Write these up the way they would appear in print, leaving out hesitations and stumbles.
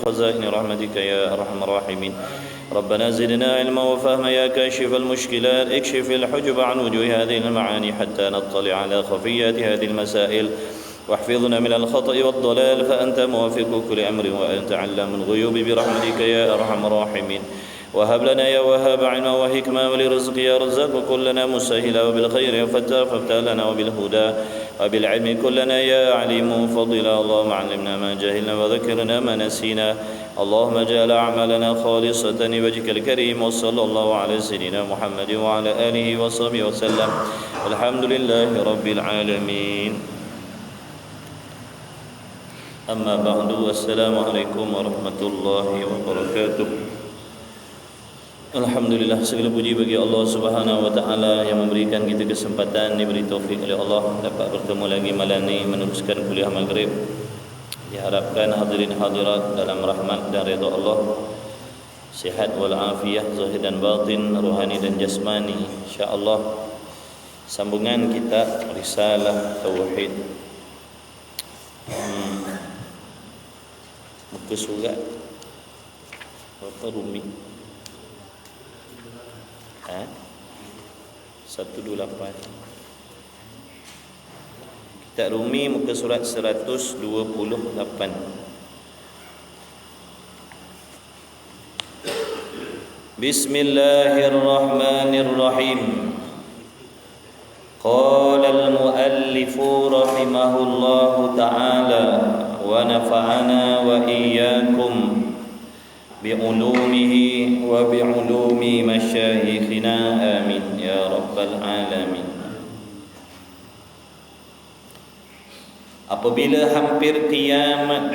خزائن رحمتك يا أرحم الراحمين. ربنا زدنا علما وفهما يا كاشف المشكلات. اكشف الحجب عن وجوه هذه المعاني حتى نطلع على خفيات هذه المسائل، واحفظنا من الخطأ والضلال، فأنت موافق كل أمر وأنت علام الغيوب برحمتك يا أرحم الراحمين. وهب لنا يا وهاب علما وحكمة ولرزق يا رزاق، وكلنا مسهلا وبالخير وفتاح فافتح لنا وبالهدى وبالعلم كلنا يا عليم فضلا. اللهم علمنا ما جهلنا وذكرنا ما نسينا. اللهم اجعل أعمالنا خالصة لوجهك الكريم. وصلى الله على سيدنا محمد وعلى آله وصحبه وسلم. الحمد لله رب العالمين. أما بعد. السلام عليكم ورحمة الله وبركاته. Alhamdulillah, segala puji bagi Allah Subhanahu wa taala yang memberikan kita kesempatan, diberi taufik oleh Allah dapat bertemu lagi malam ini meneruskan kuliah maghrib. Diharapkan hadirin hadirat dalam rahmat dan redha Allah, sihat wal afiyah zahir dan batin, rohani dan jasmani, insya-Allah. Sambungan kitab Risalah Tauhid. Muka surat berapa Rumi? 128. Kitab Rumi muka surat 128. Bismillahirrahmanirrahim. Qala al-muallif rahimahullahu ta'ala wa nafa'ana wa iyyakum bi'ulumihi wa bi'ulumi masyayikhina amin ya rabbal alamin. Apabila hampir kiamat,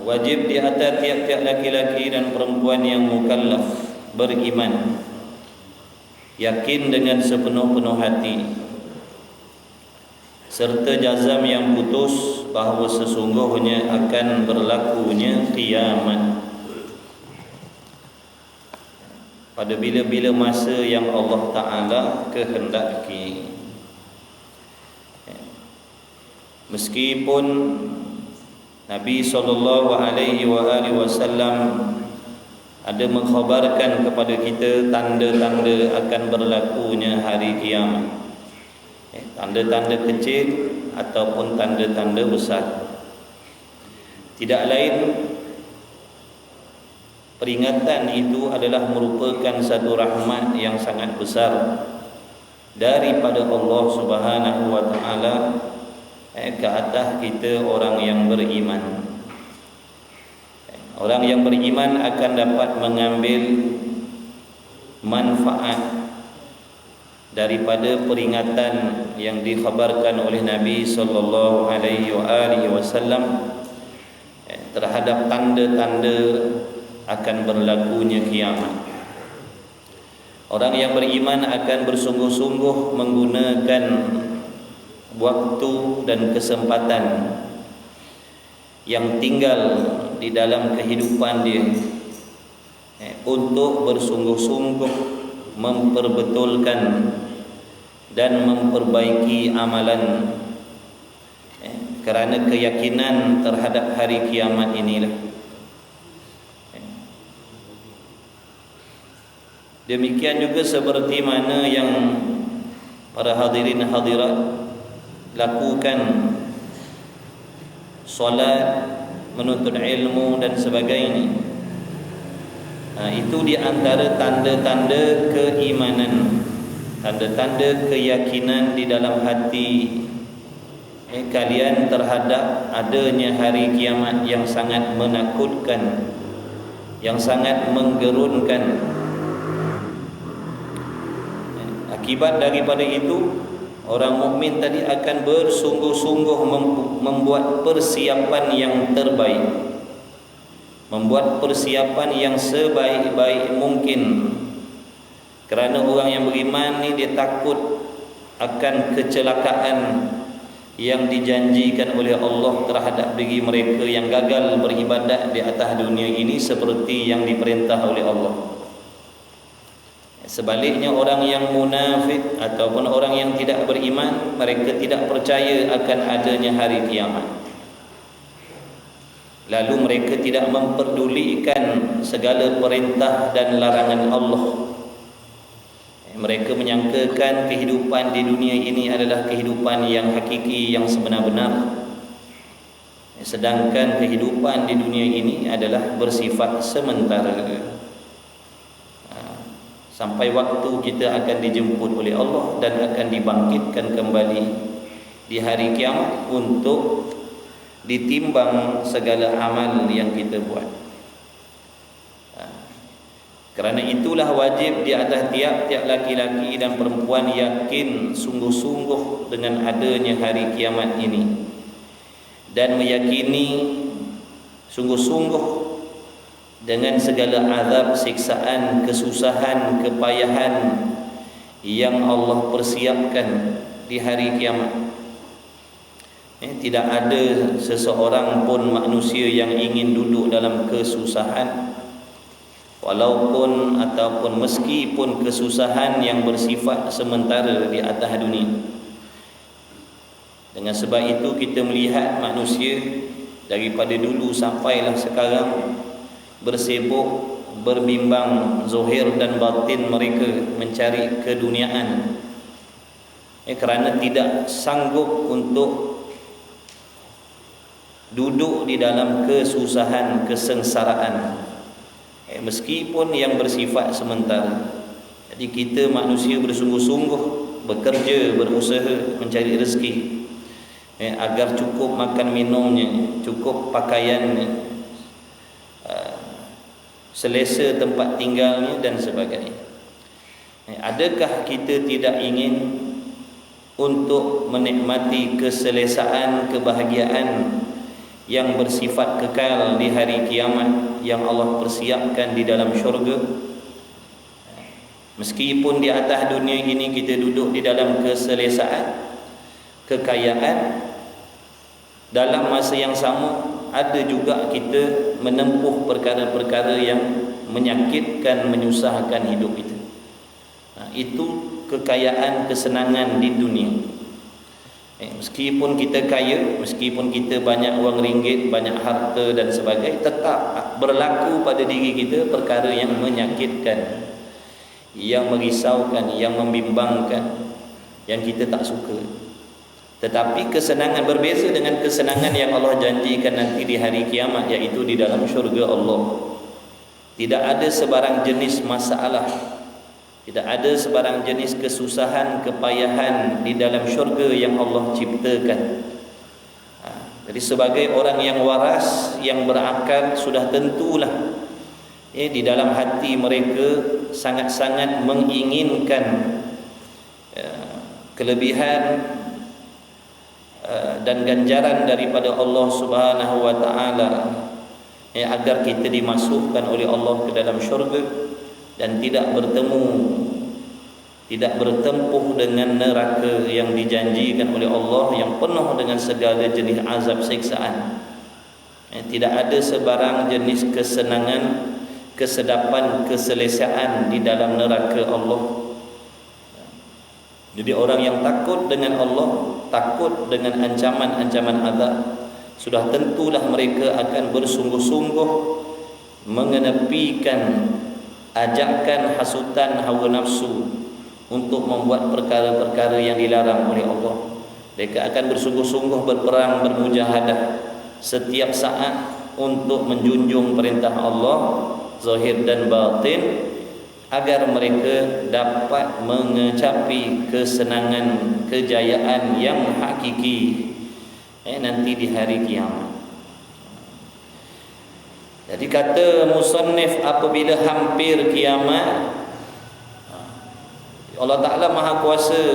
wajib di atas tiap-tiap laki-laki dan perempuan yang mukallaf beriman, yakin dengan sepenuh-penuh hati, serta jazam yang putus bahawa sesungguhnya akan berlakunya kiamat pada bila-bila masa yang Allah Ta'ala kehendaki. Meskipun Nabi SAW ada mengkhabarkan kepada kita tanda-tanda akan berlakunya hari kiamat, tanda-tanda kecil ataupun tanda-tanda besar, tidak lain peringatan itu adalah merupakan satu rahmat yang sangat besar daripada Allah Subhanahu wa taala ke atas kita orang yang beriman. Orang yang beriman akan dapat mengambil manfaat daripada peringatan yang dikhabarkan oleh Nabi sallallahu alaihi wasallam terhadap tanda-tanda akan berlakunya kiamat. Orang yang beriman akan bersungguh-sungguh menggunakan waktu dan kesempatan yang tinggal di dalam kehidupan dia untuk bersungguh-sungguh memperbetulkan dan memperbaiki amalan kerana keyakinan terhadap hari kiamat inilah. Demikian juga seperti mana yang para hadirin hadirat lakukan solat, menuntut ilmu dan sebagainya. Itu di antara tanda-tanda keimanan, tanda-tanda keyakinan di dalam hati kalian terhadap adanya hari kiamat yang sangat menakutkan, yang sangat menggerunkan. Akibat daripada itu, orang mukmin tadi akan bersungguh-sungguh membuat persiapan yang terbaik, membuat persiapan yang sebaik-baik mungkin. Kerana orang yang beriman ni dia takut akan kecelakaan yang dijanjikan oleh Allah terhadap diri mereka yang gagal beribadat di atas dunia ini seperti yang diperintah oleh Allah. Sebaliknya orang yang munafik ataupun orang yang tidak beriman, mereka tidak percaya akan adanya hari kiamat. Lalu mereka tidak memperdulikan segala perintah dan larangan Allah. Mereka menyangkakan kehidupan di dunia ini adalah kehidupan yang hakiki, yang sebenar-benar. Sedangkan kehidupan di dunia ini adalah bersifat sementara. Sampai waktu kita akan dijemput oleh Allah dan akan dibangkitkan kembali di hari kiamat untuk ditimbang segala amal yang kita buat. Kerana itulah wajib di atas tiap-tiap laki-laki dan perempuan yakin sungguh-sungguh dengan adanya hari kiamat ini, dan meyakini sungguh-sungguh dengan segala azab, siksaan, kesusahan, kepayahan yang Allah persiapkan di hari kiamat. Tidak ada seseorang pun manusia yang ingin duduk dalam kesusahan, walaupun ataupun meskipun kesusahan yang bersifat sementara di atas dunia. Dengan sebab itu kita melihat manusia daripada dulu sampailah sekarang bersibuk, berbimbang zahir dan batin mereka mencari keduniaan, kerana tidak sanggup untuk duduk di dalam kesusahan, kesengsaraan, meskipun yang bersifat sementara. Jadi kita manusia bersungguh-sungguh bekerja, berusaha mencari rezeki, agar cukup makan minumnya, cukup pakaiannya, selesa tempat tinggalnya dan sebagainya. Adakah kita tidak ingin untuk menikmati keselesaan, kebahagiaan yang bersifat kekal di hari kiamat yang Allah persiapkan di dalam syurga? Meskipun di atas dunia ini kita duduk di dalam keselesaan, kekayaan, dalam masa yang sama ada juga kita menempuh perkara-perkara yang menyakitkan, menyusahkan hidup kita. Itu kekayaan, kesenangan di dunia. Meskipun kita kaya, meskipun kita banyak wang ringgit, banyak harta dan sebagainya, tetap berlaku pada diri kita perkara yang menyakitkan, yang merisaukan, yang membimbangkan, yang kita tak suka. Tetapi kesenangan berbeza dengan kesenangan yang Allah janjikan nanti di hari kiamat, iaitu di dalam syurga Allah. Tidak ada sebarang jenis masalah, tidak ada sebarang jenis kesusahan, kepayahan di dalam syurga yang Allah ciptakan. Jadi sebagai orang yang waras, yang berakal, sudah tentulah di dalam hati mereka sangat-sangat menginginkan kelebihan dan ganjaran daripada Allah Subhanahu wa taala, agar kita dimasukkan oleh Allah ke dalam syurga dan tidak bertempuh dengan neraka yang dijanjikan oleh Allah, yang penuh dengan segala jenis azab siksaan. Tidak ada sebarang jenis kesenangan, kesedapan, keselesaan di dalam neraka Allah. Jadi orang yang takut dengan Allah, takut dengan ancaman-ancaman azab, sudah tentulah mereka akan bersungguh-sungguh mengenepikan ajakan hasutan hawa nafsu untuk membuat perkara-perkara yang dilarang oleh Allah. Mereka akan bersungguh-sungguh berperang, bermujahadah setiap saat untuk menjunjung perintah Allah zahir dan batin, agar mereka dapat mengecapi kesenangan, kejayaan yang hakiki nanti di hari kiamat. Jadi kata musannif, apabila hampir kiamat, Allah Ta'ala Maha Kuasa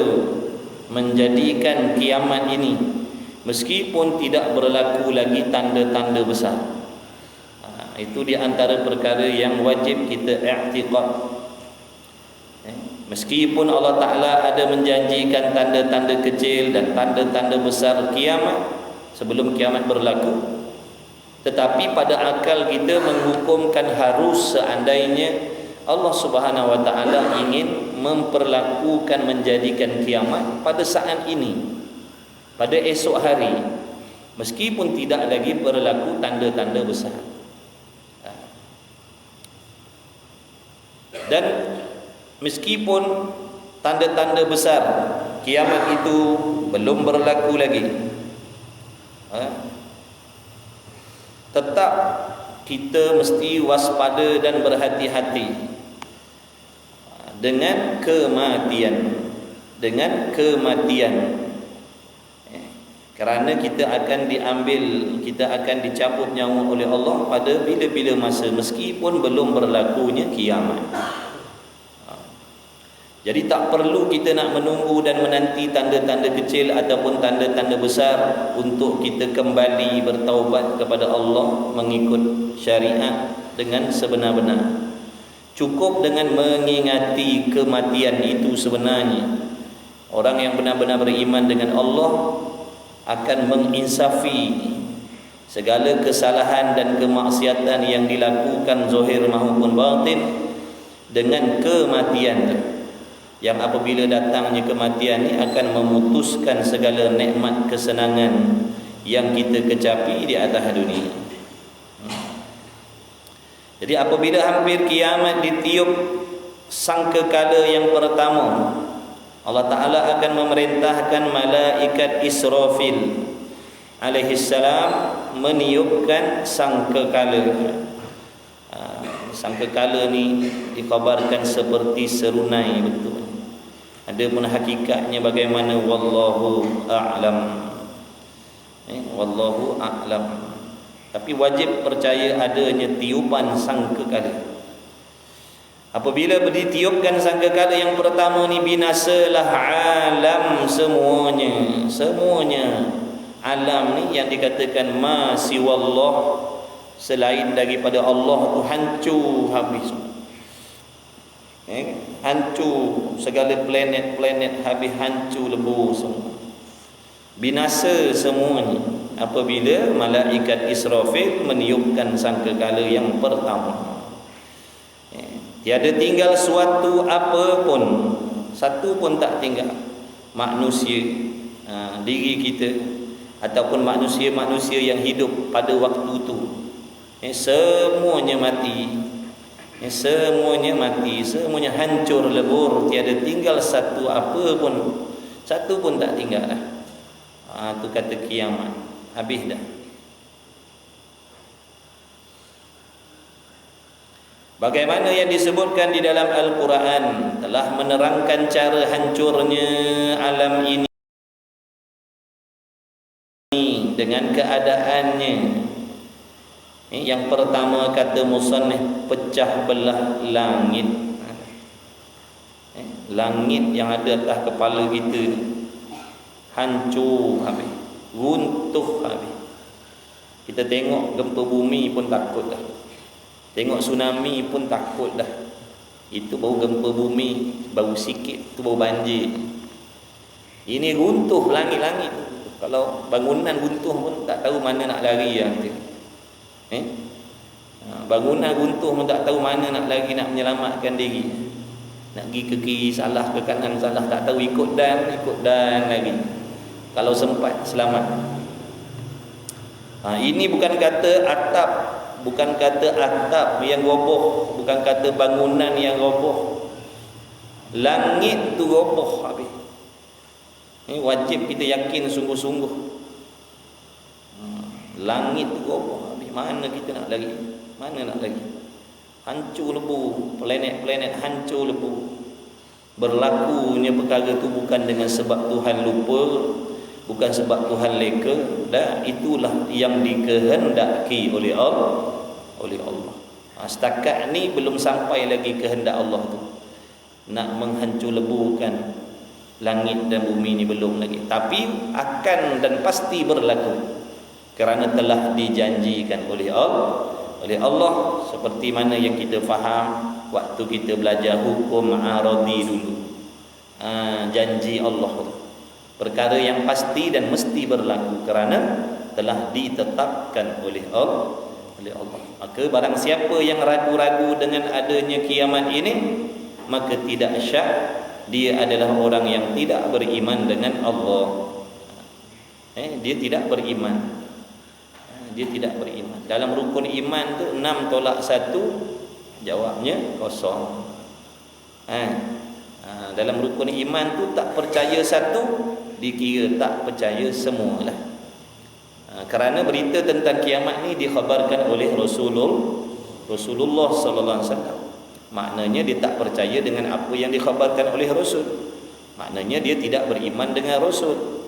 menjadikan kiamat ini meskipun tidak berlaku lagi tanda-tanda besar. Itu di antara perkara yang wajib kita i'tiqad. Meskipun Allah Ta'ala ada menjanjikan tanda-tanda kecil dan tanda-tanda besar kiamat sebelum kiamat berlaku, tetapi pada akal kita menghukumkan harus seandainya Allah Subhanahu wa taala ingin memperlakukan, menjadikan kiamat pada saat ini, pada esok hari, meskipun tidak lagi berlaku tanda-tanda besar. Dan meskipun tanda-tanda besar kiamat itu belum berlaku lagi, tetap kita mesti waspada dan berhati-hati dengan kematian, kerana kita akan dicabut nyawa oleh Allah pada bila-bila masa, meskipun belum berlakunya kiamat. Jadi tak perlu kita nak menunggu dan menanti tanda-tanda kecil ataupun tanda-tanda besar untuk kita kembali bertaubat kepada Allah, mengikut syariat dengan sebenar-benar. Cukup dengan mengingati kematian itu sebenarnya. Orang yang benar-benar beriman dengan Allah akan menginsafi segala kesalahan dan kemaksiatan yang dilakukan zahir maupun batin dengan kematian, yang apabila datangnya kematian ini akan memutuskan segala nikmat kesenangan yang kita kecapi di atas dunia. Jadi apabila hampir kiamat ditiup sangkakala yang pertama, Allah Ta'ala akan memerintahkan malaikat Israfil alaihi salam meniupkan sangkakala. Sangkakala ni dikabarkan seperti serunai betul. Ada pun hakikatnya bagaimana, wallahu a'lam. Wallahu a'lam. Tapi wajib percaya adanya tiupan sangkakala. Apabila ditiupkan sangkakala yang pertama ni, binasalah alam semuanya. Alam ni yang dikatakan ma siwallah, selain daripada Allah tu hancur habis. Hancur segala planet-planet, habis hancur lebur semua. Binasa semuanya apabila malaikat Israfil meniupkan sangkakala yang pertama. Tiada tinggal suatu apa pun, satu pun tak tinggal. Manusia, diri kita ataupun manusia-manusia yang hidup pada waktu itu, semuanya mati. Semuanya hancur lebur, tiada tinggal satu apa pun, satu pun tak tinggal dah. Itu kata kiamat, habis dah. Bagaimana yang disebutkan di dalam Al-Quran telah menerangkan cara hancurnya alam ini dengan keadaannya. Yang pertama kata musannif, pecah belah langit. Langit yang ada atas kepala kita hancur habis, runtuh habis. Kita tengok gempa bumi pun takut dah, tengok tsunami pun takut dah. Itu baru gempa bumi, baru sikit, itu baru banjir. Ini runtuh langit-langit. Kalau bangunan runtuh pun tak tahu mana nak lari ya. Bangunan runtuh pun tak tahu mana nak lari, nak menyelamatkan diri. Nak pergi ke kiri salah, ke kanan salah, tak tahu, ikut dan lagi. Kalau sempat selamat. Ini bukan kata atap yang roboh, bukan kata bangunan yang roboh. Langit tu roboh habis. Ini wajib kita yakin sungguh-sungguh. Langit tu roboh habis. Mana kita nak lari? Hancur lebur, planet-planet hancur lebur. Berlakunya perkara tu bukan dengan sebab Tuhan lupa, bukan sebab Tuhan leka, dan itulah yang dikehendaki oleh Allah. Setakat ni belum sampai lagi kehendak Allah tu, nak menghancur leburkan langit dan bumi ni belum lagi. Tapi akan dan pasti berlaku, kerana telah dijanjikan oleh Allah, seperti mana yang kita faham waktu kita belajar hukum aradi dulu. Janji Allah, perkara yang pasti dan mesti berlaku kerana telah ditetapkan oleh oleh Allah. Maka barang siapa yang ragu-ragu dengan adanya kiamat ini, maka tidak syak dia adalah orang yang tidak beriman dengan Allah. Dia tidak beriman. Dia tidak beriman. Dalam rukun iman tu 6 tolak 1, jawabnya kosong. Dalam rukun iman tu tak percaya satu, dikira tak percaya semualah. Kerana berita tentang kiamat ni dikhabarkan oleh Rasulullah sallallahu alaihi wasallam. Maknanya dia tak percaya dengan apa yang dikhabarkan oleh Rasul. Maknanya dia tidak beriman dengan Rasul.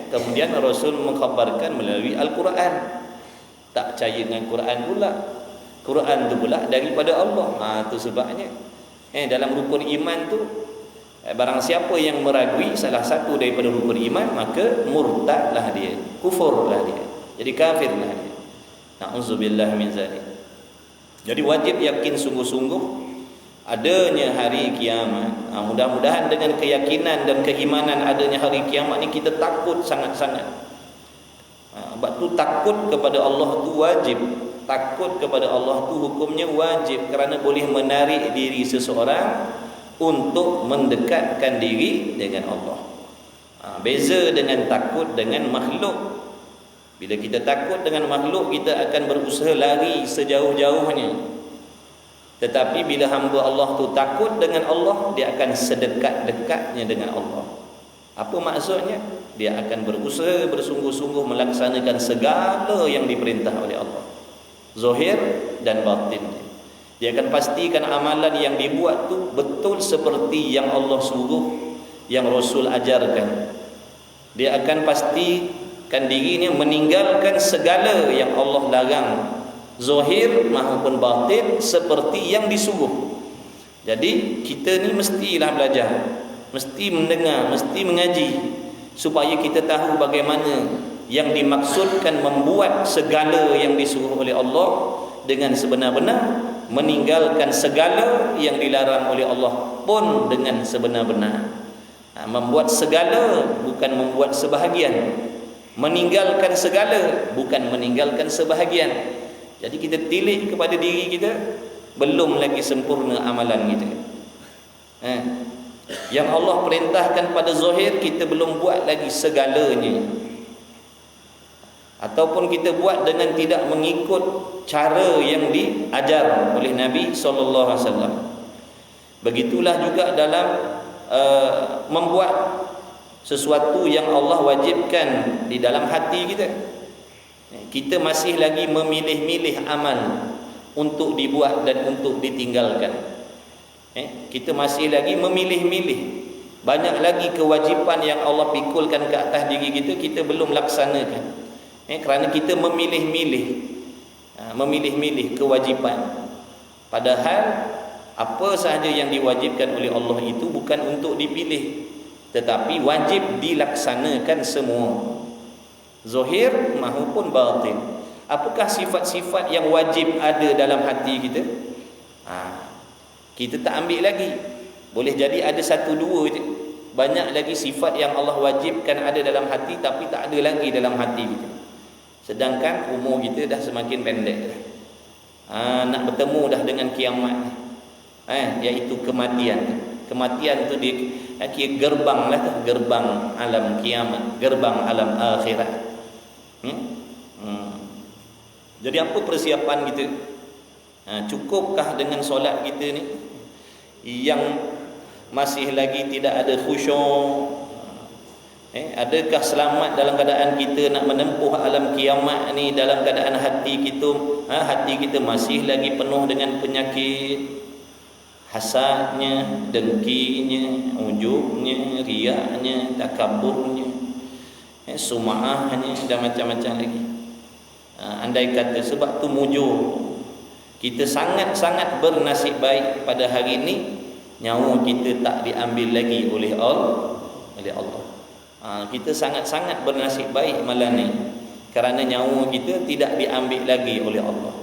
Kemudian Rasul mengkhabarkan melalui Al-Quran. Tak percaya dengan Quran pula. Quran tu pula daripada Allah. Tu sebabnya dalam rukun iman tu, barang siapa yang meragui salah satu daripada rukun iman, maka murtadlah dia, kufurlah dia, jadi kafirlah dia. Na'udzubillah min zalik. Jadi wajib yakin sungguh-sungguh adanya hari kiamat. Mudah-mudahan dengan keyakinan dan keimanan adanya hari kiamat ni kita takut sangat-sangat. Sebab tu takut kepada Allah tu wajib. Takut kepada Allah tu hukumnya wajib, kerana boleh menarik diri seseorang untuk mendekatkan diri dengan Allah. Beza dengan takut dengan makhluk. Bila kita takut dengan makhluk, kita akan berusaha lari sejauh-jauhnya. Tetapi bila hamba Allah tu takut dengan Allah, dia akan sedekat-dekatnya dengan Allah. Apa maksudnya? Dia akan berusaha bersungguh-sungguh melaksanakan segala yang diperintah oleh Allah, zahir dan batin. Dia akan pastikan amalan yang dibuat tu betul seperti yang Allah suruh, yang Rasul ajarkan. Dia akan pastikan dirinya meninggalkan segala yang Allah larang, zahir maupun batin, seperti yang disuruh. Jadi kita ni mestilah belajar, mesti mendengar, mesti mengaji, supaya kita tahu bagaimana yang dimaksudkan membuat segala yang disuruh oleh Allah dengan sebenar-benar, meninggalkan segala yang dilarang oleh Allah pun dengan sebenar-benar. Membuat segala bukan membuat sebahagian, meninggalkan segala bukan meninggalkan sebahagian. Jadi kita tilik kepada diri kita, belum lagi sempurna amalan kita. Yang Allah perintahkan pada zahir, kita belum buat lagi segalanya, ataupun kita buat dengan tidak mengikut cara yang diajar oleh Nabi SAW. Begitulah juga dalam membuat sesuatu yang Allah wajibkan di dalam hati kita. Kita masih lagi memilih-milih amal untuk dibuat dan untuk ditinggalkan. Kita masih lagi memilih-milih. Banyak lagi kewajipan yang Allah pikulkan ke atas diri kita, kita belum laksanakan. Kerana kita memilih-milih kewajipan. Padahal apa sahaja yang diwajibkan oleh Allah itu bukan untuk dipilih, tetapi wajib dilaksanakan semua, zahir maupun batin. Apakah sifat-sifat yang wajib ada dalam hati kita? Kita tak ambil lagi. Boleh jadi ada 1-2 je. Banyak lagi sifat yang Allah wajibkan ada dalam hati, tapi tak ada lagi dalam hati kita. Sedangkan umur kita dah semakin pendek dah. Nak bertemu dah dengan kiamat, iaitu kematian. Kematian tu dia kira gerbang lah tu, gerbang alam kiamat, gerbang alam akhirat. Jadi apa persiapan kita? Cukupkah dengan solat kita ni yang masih lagi tidak ada khusyuk? Adakah selamat dalam keadaan kita nak menempuh alam kiamat ni dalam keadaan hati kita masih lagi penuh dengan penyakit, hasadnya, dengkinya, ujubnya, riaknya, takaburnya, sum'ahnya dan macam-macam lagi. Andai kata sebab tu mujur kita sangat-sangat bernasib baik pada hari ini, nyawa kita tak diambil lagi oleh Allah. Kita sangat-sangat bernasib baik malam ni, kerana nyawa kita tidak diambil lagi oleh Allah.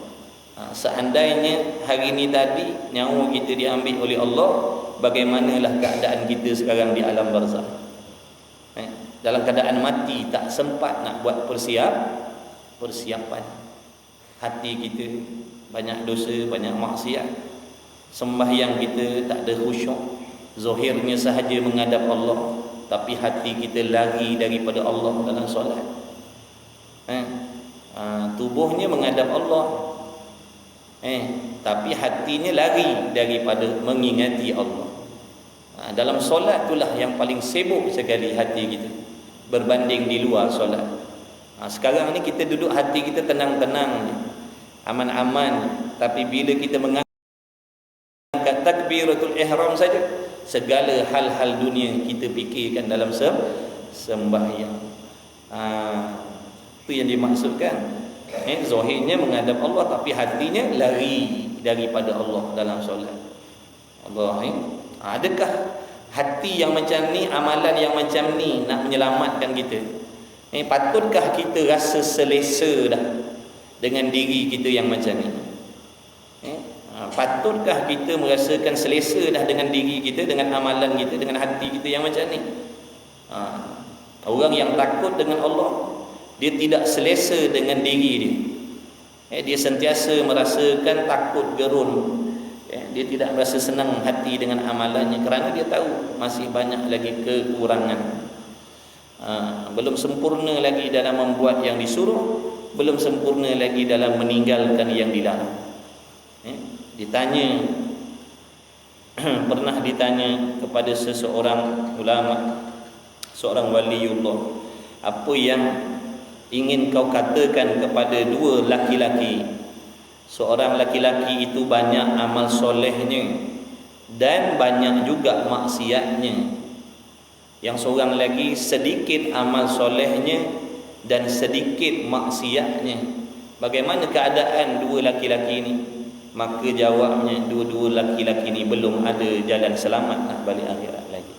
Seandainya hari ini tadi nyawa kita diambil oleh Allah, bagaimanalah keadaan kita sekarang di alam barzakh? Dalam keadaan mati, tak sempat nak buat persiapan. hati kita banyak dosa, banyak maksiat. Sembahyang kita tak ada khusyuk, zahirnya sahaja menghadap Allah, tapi hati kita lari daripada Allah dalam solat. Tubuhnya menghadap Allah, tapi hatinya lari daripada mengingati Allah. Dalam solat itulah yang paling sibuk sekali hati kita berbanding di luar solat. Sekarang ni kita duduk hati kita tenang-tenang, aman-aman, tapi bila kita mengangkat takbiratul ihram saja, segala hal-hal dunia kita fikirkan dalam sembahyang. Itu yang dimaksudkan. Zahirnya menghadap Allah, tapi hatinya lari daripada Allah dalam solat. Allah. Adakah hati yang macam ni, amalan yang macam ni nak menyelamatkan kita? Patutkah kita rasa selesa dah dengan diri kita yang macam ni? Patutkah kita merasakan selesa dah dengan diri kita, dengan amalan kita, dengan hati kita yang macam ni? Orang yang takut dengan Allah, dia tidak selesa dengan diri dia. Dia sentiasa merasakan takut gerun. Dia tidak merasa senang hati dengan amalannya, kerana dia tahu masih banyak lagi kekurangan. Belum sempurna lagi dalam membuat yang disuruh, belum sempurna lagi dalam meninggalkan yang dilarang. Ditanya pernah ditanya kepada seseorang ulama, seorang waliullah, apa yang ingin kau katakan kepada dua laki-laki? Seorang laki-laki itu banyak amal solehnya dan banyak juga maksiatnya. Yang seorang lagi sedikit amal solehnya dan sedikit maksiatnya. Bagaimana keadaan dua laki-laki ini? Maka jawabnya, dua-dua laki-laki ini belum ada jalan selamat nak balik akhirat lagi.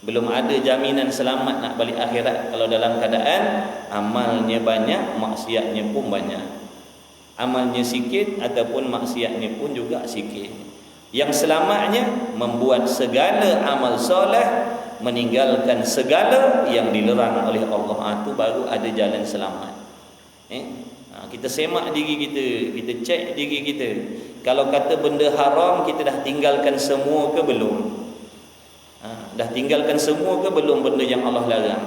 Belum ada jaminan selamat nak balik akhirat kalau dalam keadaan amalnya banyak, maksiatnya pun banyak. Amalnya sikit ataupun maksiatnya pun juga sikit. Yang selamatnya membuat segala amal soleh, meninggalkan segala yang dilarang oleh Allah. Itu baru ada jalan selamat. Kita semak diri kita, kita cek diri kita. Kalau kata benda haram, kita dah tinggalkan semua ke belum? Dah tinggalkan semua ke belum benda yang Allah larang?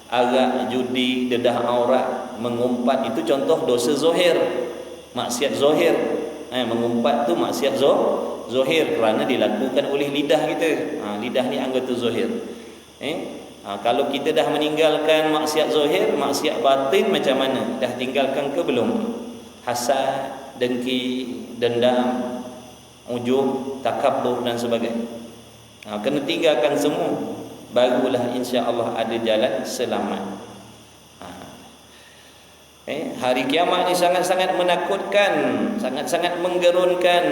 Arak, judi, dedah aurat, mengumpat, itu contoh dosa zahir, maksiat zahir. Mengumpat tu maksiat zahir kerana dilakukan oleh lidah kita. Lidah ni anggota zahir. Kalau kita dah meninggalkan maksiat zahir, maksiat batin macam mana? Dah tinggalkan ke belum? Hasad, dengki, dendam, ujub, takabur dan sebagainya. Kena tinggalkan semua, barulah insya-Allah ada jalan selamat. Hari kiamat ni sangat-sangat menakutkan, sangat-sangat menggerunkan.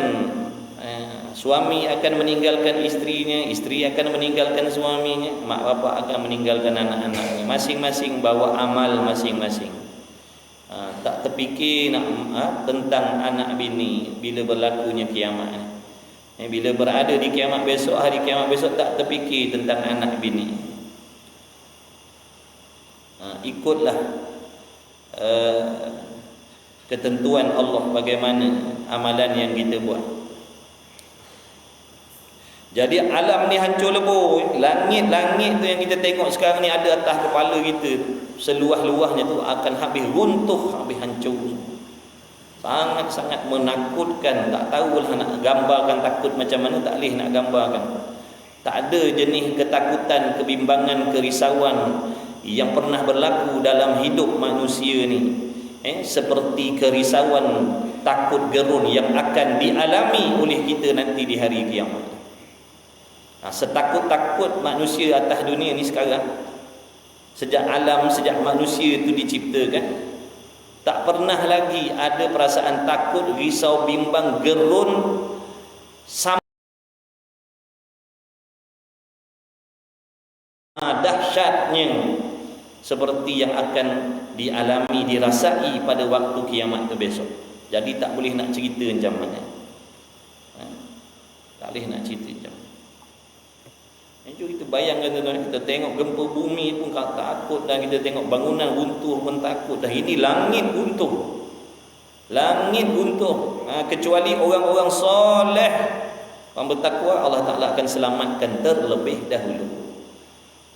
Suami akan meninggalkan isterinya, isteri akan meninggalkan suaminya, mak bapak akan meninggalkan anak-anaknya, masing-masing bawa amal masing-masing. Tak terfikir tentang anak bini bila berlakunya kiamat. Bila berada di kiamat besok, hari kiamat besok, tak terfikir tentang anak bini. Ikutlah ketentuan Allah bagaimana amalan yang kita buat. Jadi alam ni hancur lebur. Langit-langit tu yang kita tengok sekarang ni ada atas kepala kita, seluah-luahnya tu akan habis runtuh, habis hancur. Sangat-sangat menakutkan. Tak tahulah nak gambarkan takut macam mana, tak boleh nak gambarkan. Tak ada jenis ketakutan, kebimbangan, kerisauan yang pernah berlaku dalam hidup manusia ni seperti kerisauan, takut gerun yang akan dialami oleh kita nanti di hari kiamat. Setakut-takut manusia atas dunia ni sekarang, sejak alam, sejak manusia itu diciptakan, tak pernah lagi ada perasaan takut, risau, bimbang, gerun sama dahsyatnya seperti yang akan dialami, dirasai pada waktu kiamat itu besok. Jadi tak boleh nak cerita macam mana. Tak boleh nak cerita macam mana. Kita bayangkan tuan-tuan, kita tengok gempa bumi pun takut, dan kita tengok bangunan runtuh pun takut. Dah ini langit runtuh. Langit runtuh. Kecuali orang-orang soleh, orang bertakwa, Allah Ta'ala akan selamatkan terlebih dahulu.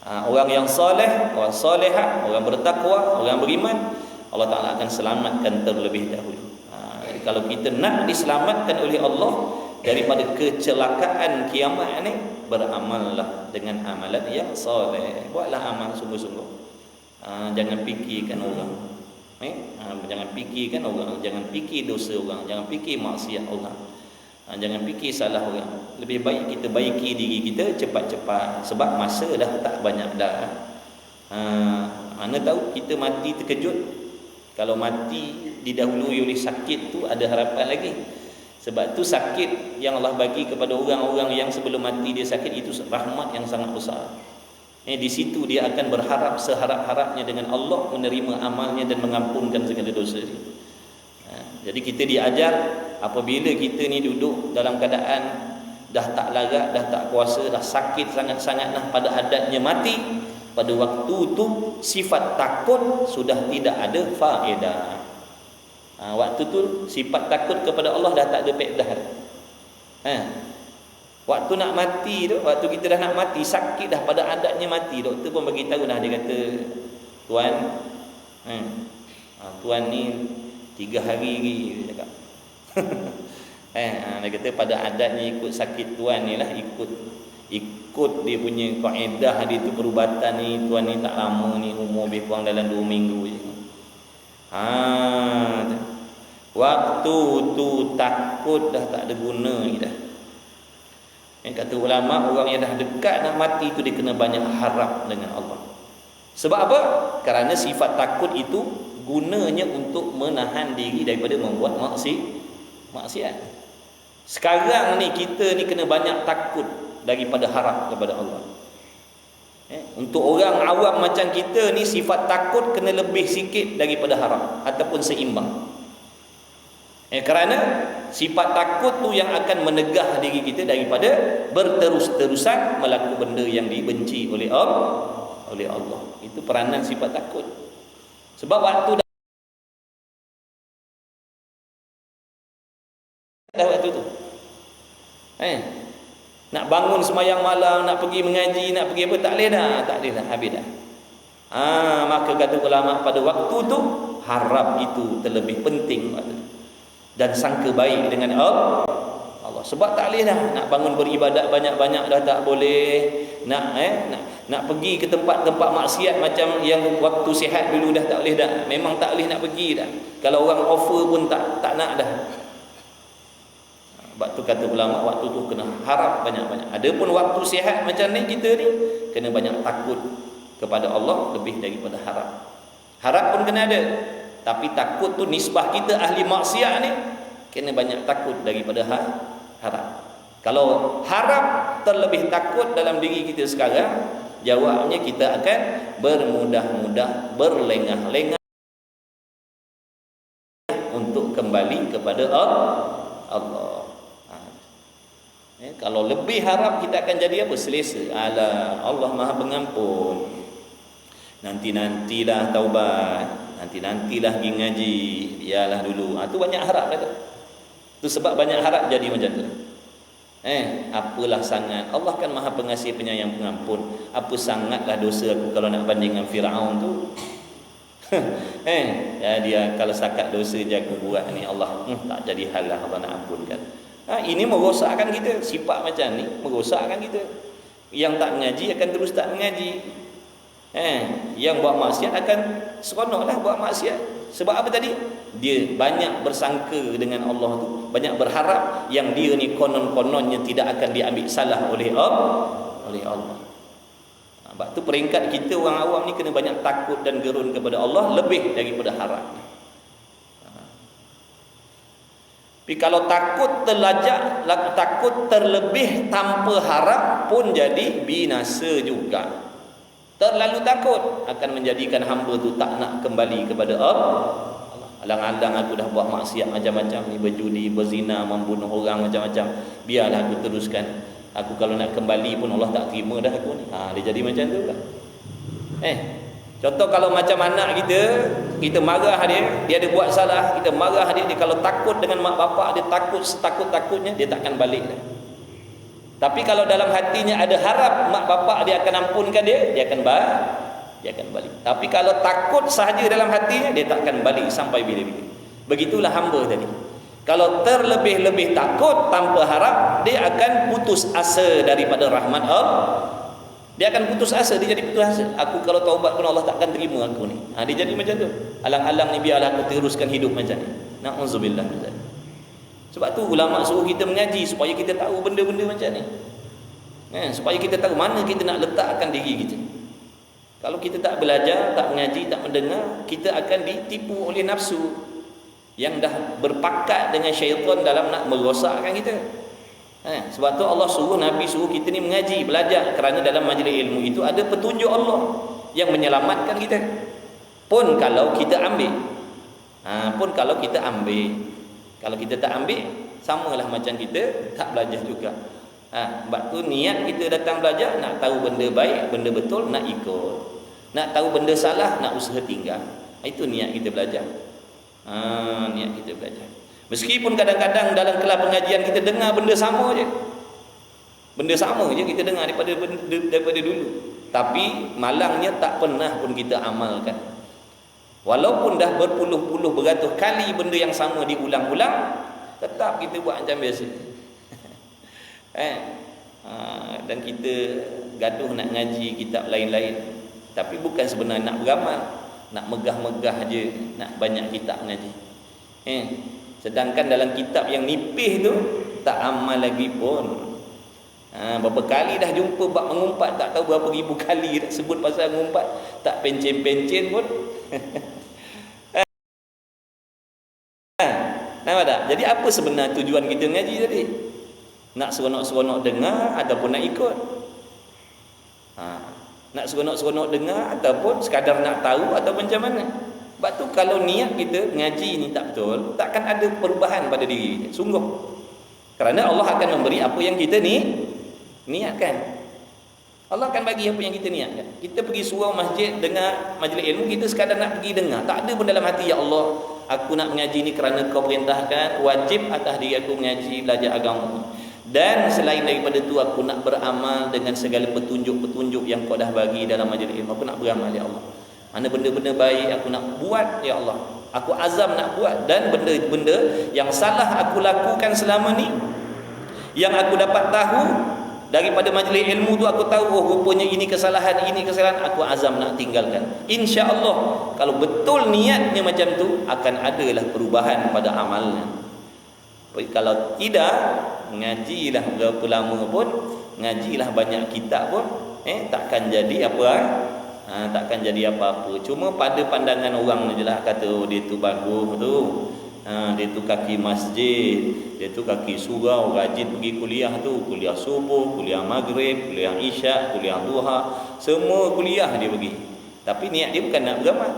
Orang yang soleh, orang soleha, orang bertakwa, orang beriman, Allah Ta'ala akan selamatkan terlebih dahulu. Jadi kalau kita nak diselamatkan oleh Allah daripada kecelakaan kiamat ni, beramallah dengan amalan yang soleh. Buatlah amal sungguh-sungguh. Jangan fikirkan orang. Jangan fikirkan orang, jangan fikir dosa orang, jangan fikir maksiat orang, jangan fikir salah orang. Lebih baik kita baiki diri kita cepat-cepat, sebab masa dah tak banyak dah. Mana tahu kita mati terkejut. Kalau mati didahului oleh sakit tu ada harapan lagi. Sebab tu sakit yang Allah bagi kepada orang-orang yang sebelum mati dia sakit, itu rahmat yang sangat besar. Di situ dia akan berharap seharap-harapnya dengan Allah menerima amalnya dan mengampunkan segala dosa dia. Jadi kita diajar apabila kita ni duduk dalam keadaan dah tak larat, dah tak kuasa, dah sakit sangat-sangat dah pada adatnya mati, pada waktu tu sifat takut sudah tidak ada faedah. Waktu tu sifat takut kepada Allah dah tak ada faedah. Waktu nak mati tu, waktu kita dah nak mati, sakit dah pada adatnya mati, doktor pun bagi tahu dah, dia kata, tuan, tuan ni 3 hari lagi, dia cakap. Dia kata pada adatnya ikut sakit tuan ni lah, ikut dia punya kaedah dia tu, perubatan ni, tuan ni tak lama ni, umur lebih kurang dalam 2 minggu je. Waktu tu takut dah tak ada guna ni dah. Kata ulama, orang yang dah dekat nak mati tu dia kena banyak harap dengan Allah. Sebab apa? Kerana sifat takut itu gunanya untuk menahan diri daripada membuat maksiat. Sekarang ni kita ni kena banyak takut daripada harap kepada Allah. Untuk orang awam macam kita ni, sifat takut kena lebih sikit daripada harap ataupun seimbang. Kerana sifat takut tu yang akan menegah diri kita daripada berterus-terusan melakukan benda yang dibenci oleh Allah. Itu peranan sifat takut. Sebab waktu dah waktu tu, nak bangun semayang malam, nak pergi mengaji, nak pergi apa, tak boleh dah, habis dah. Maka kata ulama, pada waktu tu harap itu terlebih penting waktu tu. Dan sangka baik dengan Allah. Sebab tak boleh dah nak bangun beribadat banyak-banyak dah tak boleh. Nak pergi ke tempat-tempat maksiat macam yang waktu sihat dulu dah tak boleh dah. Memang tak boleh nak pergi dah. Kalau orang offer pun tak nak dah. Sebab tu kata ulama, waktu tu kena harap banyak-banyak. Adapun waktu sihat macam ni, kita ni kena banyak takut kepada Allah lebih daripada harap. Harap pun kena ada, tapi takut tu nisbah kita ahli maksiat ni kena banyak takut daripada harap. Kalau harap terlebih takut dalam diri kita sekarang, jawabnya kita akan bermudah-mudah, berlengah-lengah untuk kembali kepada Allah. Kalau lebih harap, kita akan jadi apa? Selesa. Allah Maha Pengampun. Nantilah taubat. Nantilah pergi ngaji, biarlah dulu. Tu banyak harap dah tu. Tu sebab banyak harap jadi macam tu. Apalah sangat, Allah kan Maha Pengasih Penyayang Pengampun. Apa sangatlah dosa aku kalau nak banding dengan Firaun tu. Dia kalau setakat dosa je aku buat ni, Allah tak jadi hal lah, Allah nak ampunkan. Ini merosakkan kita. Sifat macam ni merosakkan kita. Yang tak mengaji akan terus tak mengaji. Yang buat maksiat akan seronoklah buat maksiat. Sebab apa tadi? Dia banyak bersangka dengan Allah tu, banyak berharap yang dia ni konon-kononnya tidak akan diambil salah oleh Allah. Sebab tu peringkat kita orang awam ni kena banyak takut dan gerun kepada Allah lebih daripada harap. Tapi kalau takut terlajak, takut terlebih tanpa harap pun jadi binasa juga. Terlalu takut akan menjadikan hamba tu tak nak kembali kepada Allah. Alang-alang aku dah buat maksiat macam-macam ni, berjudi, berzina, membunuh orang macam-macam, biarlah aku teruskan. Aku kalau nak kembali pun Allah tak terima dah aku ni. Dia jadi macam tu lah. Contoh kalau macam anak kita marah dia ada buat salah, kita marah dia kalau takut dengan mak bapak, dia takut setakut-takutnya, dia takkan balik dah. Tapi kalau dalam hatinya ada harap mak bapak dia akan ampunkan dia akan balik. Tapi kalau takut sahaja dalam hatinya, dia takkan balik sampai bila-bila. Begitulah hamba tadi. Kalau terlebih-lebih takut tanpa harap, dia akan putus asa daripada rahmat Allah. Dia akan putus asa, dia jadi putus asa. Aku kalau taubat pun Allah takkan terima aku ni. Dia jadi macam tu. Alang-alang ni biarlah aku teruskan hidup macam ni. Na'udzubillah. Sebab tu ulama suruh kita mengaji supaya kita tahu benda-benda macam ni. Supaya kita tahu mana kita nak letakkan diri kita. Kalau kita tak belajar, tak mengaji, tak mendengar, kita akan ditipu oleh nafsu yang dah berpakat dengan syaitan dalam nak merosakkan kita. Sebab tu Allah suruh, Nabi suruh kita ni mengaji, belajar, kerana dalam majlis ilmu itu ada petunjuk Allah yang menyelamatkan kita. Pun kalau kita ambil, kalau kita tak ambil, samalah macam kita tak belajar juga. Sebab tu niat kita datang belajar, nak tahu benda baik, benda betul, nak ikut. Nak tahu benda salah, nak usaha tinggal. Itu niat kita belajar. Niat kita belajar. Meskipun kadang-kadang dalam kelas pengajian kita dengar benda sama je. Benda sama je kita dengar daripada dulu. Tapi malangnya tak pernah pun kita amalkan. Walaupun dah berpuluh-puluh beratus kali benda yang sama diulang-ulang, tetap kita buat macam biasa. Dan kita gaduh nak ngaji kitab lain-lain. Tapi bukan sebenarnya nak beramal, nak megah-megah je, nak banyak kitab ngaji. Sedangkan dalam kitab yang nipih tu tak amal lagi pun. Berapa kali dah jumpa bab mengumpat, tak tahu berapa ribu kali dah sebut pasal mengumpat, tak pencen-pencen pun. Nampak tak? Jadi apa sebenarnya tujuan kita ngaji tadi? Nak seronok-seronok dengar ataupun nak ikut? Nak seronok-seronok dengar ataupun sekadar nak tahu atau macam mana? Sebab tu kalau niat kita ngaji ni tak betul, takkan ada perubahan pada diri kita. Sungguh. Kerana Allah akan memberi apa yang kita niatkan. Allah akan bagi apa yang kita niatkan. Kita pergi surau masjid dengar majlis ilmu, kita sekadar nak pergi dengar. Tak ada pun dalam hati, ya Allah, aku nak mengaji ni kerana kau perintahkan, wajib atas diri aku mengaji, belajar agama. Dan selain daripada tu, aku nak beramal dengan segala petunjuk-petunjuk yang kau dah bagi dalam majlis ilmu. Aku nak beramal, ya Allah. Mana benda-benda baik aku nak buat, ya Allah. Aku azam nak buat. Dan benda-benda yang salah aku lakukan selama ni, yang aku dapat tahu daripada majlis ilmu tu, aku tahu rupanya ini kesalahan, aku azam nak tinggalkan. InsyaAllah kalau betul niatnya macam tu, akan adalah perubahan pada amalnya. Tapi kalau tidak, ngajilah berapa lama pun, ngajilah banyak kitab pun, takkan jadi takkan jadi apa-apa. Cuma pada pandangan orang je lah, kata dia tu bagus tu, dia tu kaki masjid, dia tu kaki surau, rajin pergi kuliah tu, kuliah subuh, kuliah maghrib, kuliah isyak, kuliah duha, semua kuliah dia pergi. Tapi niat dia bukan nak beramal.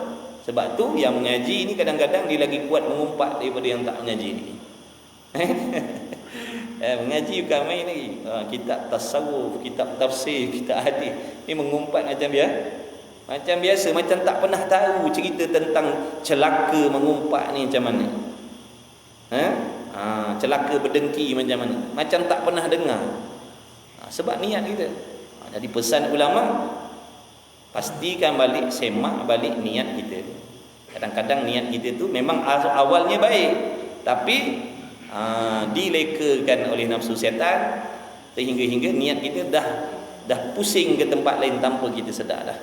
Sebab tu yang mengaji ni kadang-kadang dia lagi kuat mengumpat daripada yang tak mengaji ni. Mengaji bukan main lagi. Kitab tasawuf, kitab tafsir, kitab hadis, ni mengumpat macam biasa, macam tak pernah tahu cerita tentang celaka mengumpat ni macam mana. Celaka berdengki macam mana, macam tak pernah dengar. Sebab niat kita. Jadi pesan ulama, pastikan balik, semak balik niat kita. Kadang-kadang niat kita tu memang awalnya baik, tapi dilekakan oleh nafsu syaitan sehingga niat kita dah pusing ke tempat lain tanpa kita sedar dah.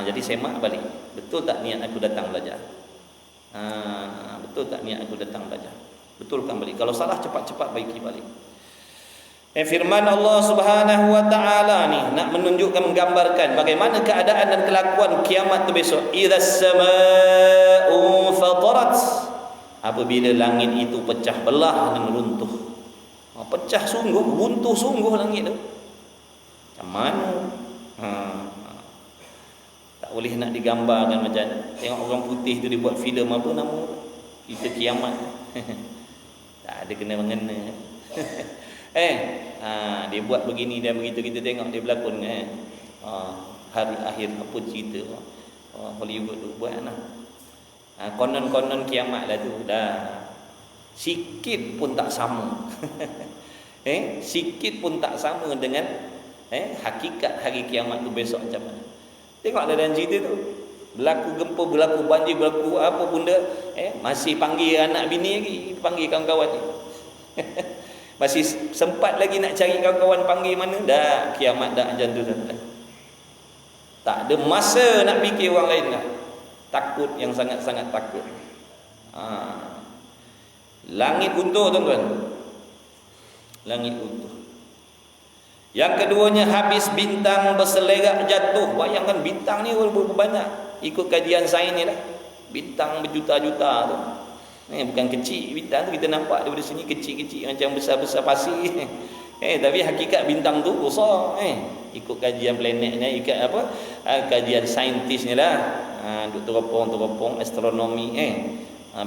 Jadi semak balik, betul tak niat aku datang belajar? Betul tak niat aku datang belajar? Betulkan balik. Kalau salah, cepat-cepat baiki balik. Firman Allah Subhanahu wa taala ni nak menunjukkan, menggambarkan bagaimana keadaan dan kelakuan kiamat tu besok. Idzas samaa'u fatarat, apabila langit itu pecah belah dan runtuh. Pecah sungguh, runtuh sungguh langit tu. Macam mana? Tak boleh nak digambarkan macam mana. Tengok orang putih tu dia buat filem apa nama kita kiamat. Tak ada kena-mengena. Dia buat begini dan begitu, kita tengok dia berlakon hari akhir apa cerita. Hollywood tu buat lah. Konon-konon kiamat lah tu dah. Sikit pun tak sama. Sikit pun tak sama dengan hakikat hari kiamat tu besok macam mana. Tengoklah dalam cerita tu. Berlaku gempa, berlaku banjir, berlaku apa benda, masih panggil anak bini lagi, panggil kawan-kawan ni. Masih sempat lagi nak cari kawan-kawan panggil mana, dah kiamat dah macam tu dah. Tak ada masa nak fikir orang lain dah. Takut yang sangat-sangat takut. Langit runtuh tuan-tuan. Langit runtuh. Yang keduanya, habis bintang berselerak jatuh. Bayangkan bintang ni berapa banyak. Ikut kajian sains ni lah. Bintang berjuta-juta tu. Bukan kecil bintang tu, kita nampak daripada sini kecil-kecil macam besar-besar pasir. Tapi hakikat bintang tu besar. Ikut kajian planetnya, ikut apa? Kajian saintis ni lah. Duk teropong astronomi.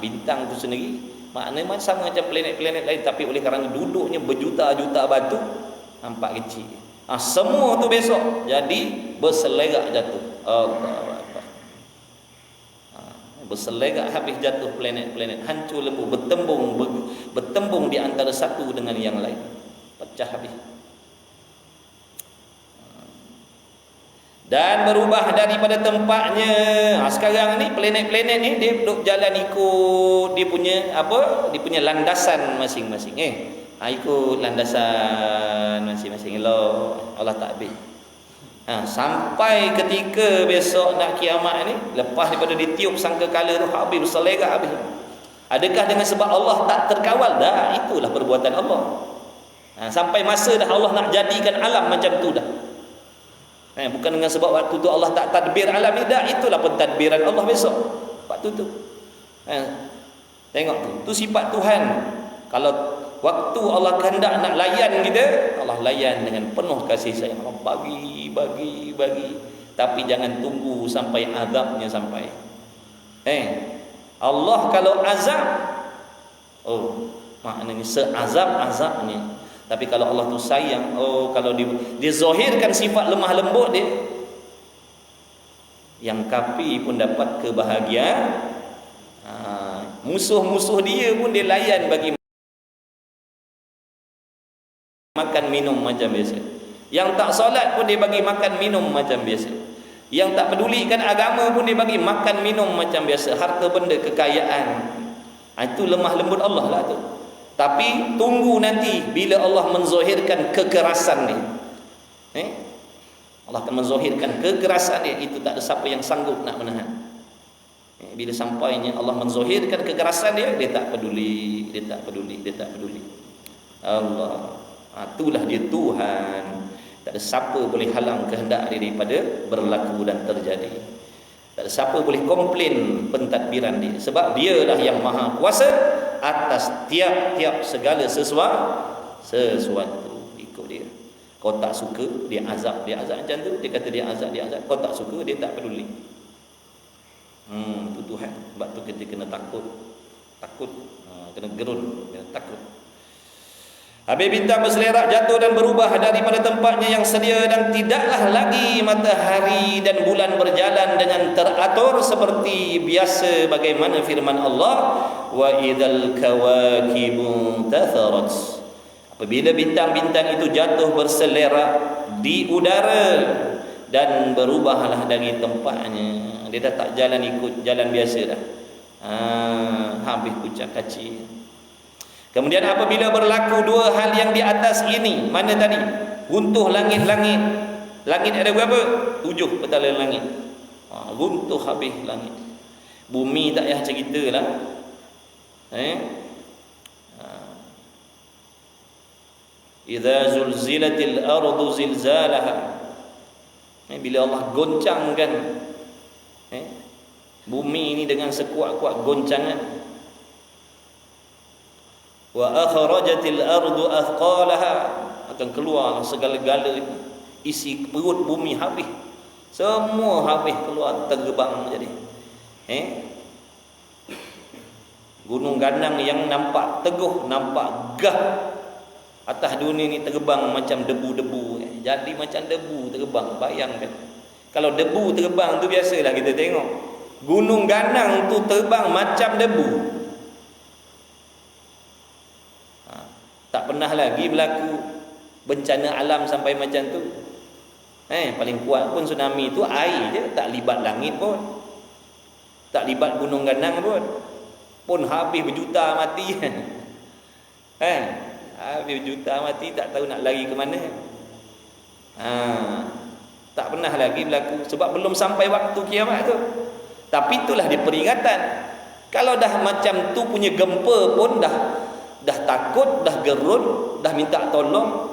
Bintang tu sendiri maknanya sama macam planet-planet lain, tapi oleh kerana duduknya berjuta-juta batu, nampak kecil. Semua tu besok jadi berselerak jatuh. Allah. Berselerak habis jatuh planet-planet, hancur lembu, bertembung di antara satu dengan yang lain, pecah habis. Dan berubah daripada tempatnya. Sekarang ni planet-planet ni dia duduk jalan ikut dia punya landasan masing-masing. Ikut landasan masing-masing. Allah tak habis. Sampai ketika besok nak kiamat ni, lepas daripada ditiup sangkakala tu habis, berselerak habis. Adakah dengan sebab Allah tak terkawal? Dah, itulah perbuatan Allah. Sampai masa dah Allah nak jadikan alam macam tu dah. Bukan dengan sebab waktu tu Allah tak tadbir alam ni, dah, itulah pentadbiran Allah besok waktu tu. Tengok tu sifat Tuhan. Kalau waktu Allah kehendak nak layan kita, Allah layan dengan penuh kasih sayang. Allah bagi. Tapi jangan tunggu sampai azabnya sampai. Allah kalau azab, maknanya seazab-azabnya. Tapi kalau Allah tu sayang, kalau dia zahirkan sifat lemah lembut dia, yang kafir pun dapat kebahagiaan. Musuh-musuh dia pun dia layan bagi makan minum macam biasa. Yang tak solat pun dia bagi makan minum macam biasa. Yang tak pedulikan agama pun dia bagi makan minum macam biasa. Harta benda, kekayaan, itu lemah lembut Allah lah tu. Tapi tunggu nanti bila Allah menzahirkan kekerasan dia. Allah akan menzahirkan kekerasan dia, itu tak ada siapa yang sanggup nak menahan. Bila sampainya Allah menzahirkan kekerasan dia, dia tak peduli. Allah, itulah dia Tuhan. Tak ada siapa boleh halang kehendak dia daripada berlaku dan terjadi. Tak ada siapa boleh komplain pentadbiran dia, sebab dialah yang maha kuasa atas tiap-tiap segala sesuatu. Ikut dia. Kau tak suka, dia azab macam tu. Dia kata dia azab. Kau tak suka, dia tak peduli. Itu Tuhan. Sebab tu kita kena takut. Kena gerun, kena takut. Habis bintang berselerak jatuh dan berubah daripada tempatnya yang sedia, dan tidaklah lagi matahari dan bulan berjalan dengan teratur seperti biasa, bagaimana firman Allah, wa idzal kawakibu tatharat. Apabila bintang-bintang itu jatuh berselerak di udara dan berubahlah dari tempatnya, dia dah tak ikut jalan biasa dah. Habis kucak kacir. Kemudian apabila berlaku dua hal yang di atas ini, mana tadi? Runtuh langit-langit. Langit ada berapa? 7 petala langit. Runtuh habis langit. Bumi tak payah cerita lah. Idza zulzilatil ardu zilzalaha. Bila Allah goncangkan bumi ini dengan sekuat-kuat goncangan. Wa akhrajatil ardu athqalaha, akan keluar segala-gala isi perut bumi habis. Semua habis keluar, tergebang jadi. Gunung ganang yang nampak teguh, nampak gah atas dunia ni tergebang macam debu-debu. Jadi macam debu tergebang, bayangkan. Kalau debu terbang tu biasalah kita tengok. Gunung ganang tu terbang macam debu. Tak pernah lagi berlaku bencana alam sampai macam tu. Paling kuat pun tsunami tu air je, tak libat langit pun, tak libat gunung ganang pun habis berjuta mati. Habis berjuta mati, tak tahu nak lari ke mana. Tak pernah lagi berlaku sebab belum sampai waktu kiamat tu. Tapi itulah dia peringatan. Kalau dah macam tu punya gempa pun dah takut, dah gerun, dah minta tolong,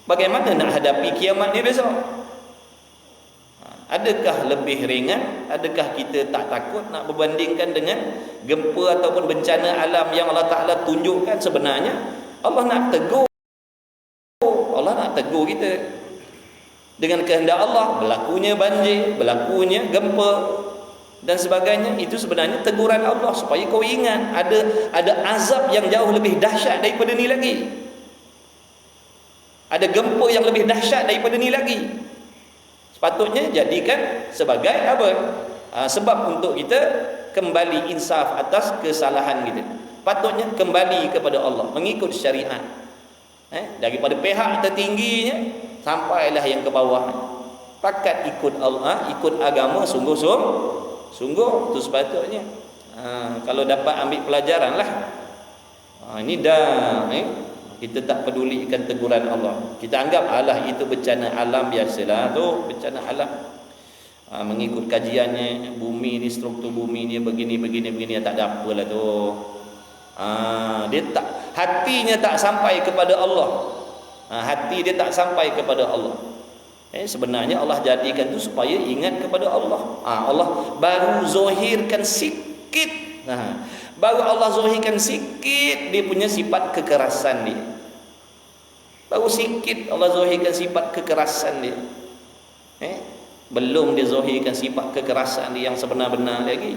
bagaimana nak hadapi kiamat ni besok? Adakah lebih ringan? Adakah kita tak takut nak berbandingkan dengan gempa ataupun bencana alam yang Allah Ta'ala tunjukkan? Sebenarnya Allah nak tegur. Allah nak tegur kita. Dengan kehendak Allah berlakunya banjir, berlakunya gempa dan sebagainya. Itu sebenarnya teguran Allah supaya kau ingat ada azab yang jauh lebih dahsyat daripada ni lagi. Ada gempa yang lebih dahsyat daripada ni lagi. Sepatutnya jadikan sebagai apa? Sebab untuk kita kembali insaf atas kesalahan kita. Patutnya kembali kepada Allah, mengikut syariat. Daripada pihak tertingginya sampailah yang ke bawah. Pakat ikut Allah, ikut agama sungguh tu sepatutnya. Kalau dapat ambil pelajaran lah. Ini dah kita tak pedulikan teguran Allah. Kita anggap alah itu bencana alam biasalah tu, bencana alam. Mengikut kajiannya, bumi ni, struktur bumi ni begini tak ada apalah tu. Dia tak, hatinya tak sampai kepada Allah. Hati dia tak sampai kepada Allah. Sebenarnya Allah jadikan tu supaya ingat kepada Allah. Allah baru zahirkan sikit. Baru Allah zahirkan sikit dia punya sifat kekerasan dia. Baru sikit Allah zahirkan sifat kekerasan dia. Belum dia zahirkan sifat kekerasan dia yang sebenar-benar lagi.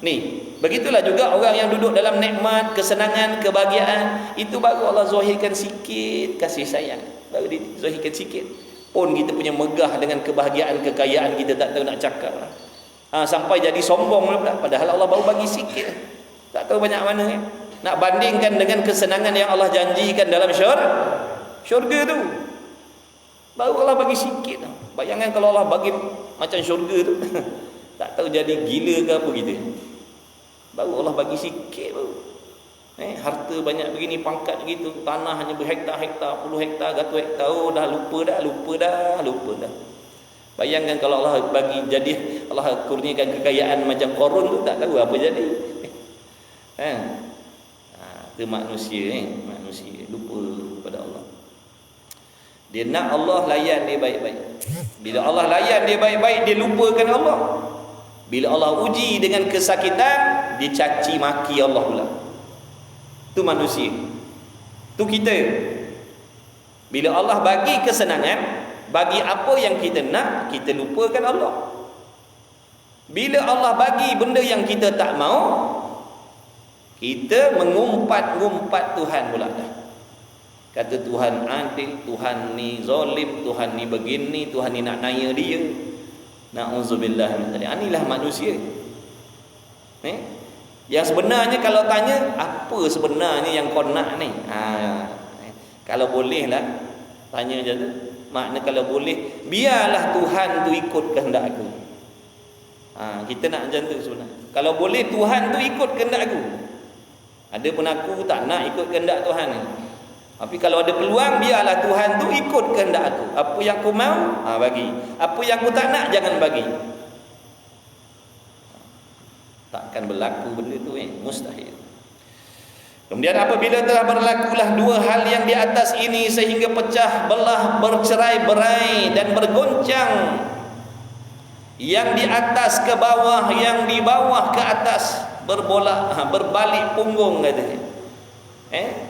Ni, begitulah juga orang yang duduk dalam nikmat, kesenangan, kebahagiaan, itu baru Allah zahirkan sikit kasih sayang. Baru dia zahirkan sikit. Pun kita punya megah dengan kebahagiaan, kekayaan, kita tak tahu nak cakap lah. Sampai jadi sombong pula. Padahal Allah baru bagi sikit, tak tahu banyak mana. Nak bandingkan dengan kesenangan yang Allah janjikan dalam syurga tu, baru Allah bagi sikit. Bayangkan kalau Allah bagi macam syurga tu tak tahu jadi gila ke apa kita. Baru Allah bagi sikit baru. Harta banyak begini, pangkat gitu, tanah hanya berhektar-hektar, puluh hektar, ratus hektar, dah lupa dah. Bayangkan kalau Allah bagi jadi, Allah kurniakan kekayaan macam Qarun tu, tak tahu apa jadi. Itu manusia lupa kepada Allah. Dia nak Allah layan dia baik-baik. Bila Allah layan dia baik-baik, dia lupakan Allah. Bila Allah uji dengan kesakitan, dia caci maki Allah pula. Itu manusia. Itu kita. Bila Allah bagi kesenangan, bagi apa yang kita nak, kita lupakan Allah. Bila Allah bagi benda yang kita tak mau, kita mengumpat-ngumpat Tuhan pula dah. Kata Tuhan adil, Tuhan ni zalim, Tuhan ni begini, Tuhan ni nak naya dia. Na'udzubillah min dzalik. Inilah manusia. Yang sebenarnya kalau tanya, apa sebenarnya yang kau nak ni? Kalau boleh lah tanya je tu. Makna kalau boleh, biarlah Tuhan tu ikut kehendak aku. Kita nak macam tu sebenarnya. Kalau boleh Tuhan tu ikut kehendak aku. Ada pun aku tak nak ikut kehendak Tuhan ni. Tapi kalau ada peluang, biarlah Tuhan tu ikut kehendak aku. Apa yang aku mau, bagi. Apa yang aku tak nak, jangan bagi. Takkan berlaku benda tu, mustahil. Kemudian apabila telah berlakulah dua hal yang di atas ini sehingga pecah belah, bercerai-berai dan bergoncang, yang di atas ke bawah, yang di bawah ke atas, berbalik punggung katanya.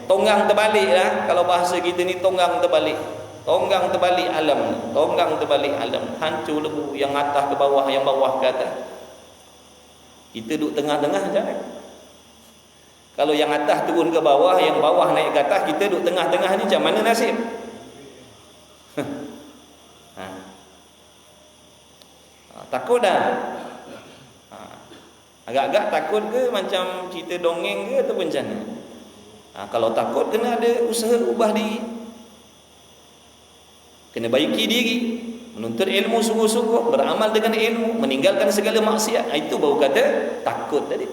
Tonggang terbalik lah. Kalau bahasa kita ni tonggang terbalik. Tonggang terbalik alam. Tonggang terbalik alam. Hancur lebu. Yang atas ke bawah, yang bawah ke atas. Kita duduk tengah-tengah macam mana? Kalau yang atas turun ke bawah, yang bawah naik ke atas, kita duduk tengah-tengah ni macam mana nasib? Takut dah. Agak-agak takut ke macam cerita dongeng ke atau macam mana? Kalau takut kena ada usaha ubah diri. Kena baiki diri, menuntut ilmu sungguh-sungguh, beramal dengan ilmu, meninggalkan segala maksiat. Itu baru kata takut tadi.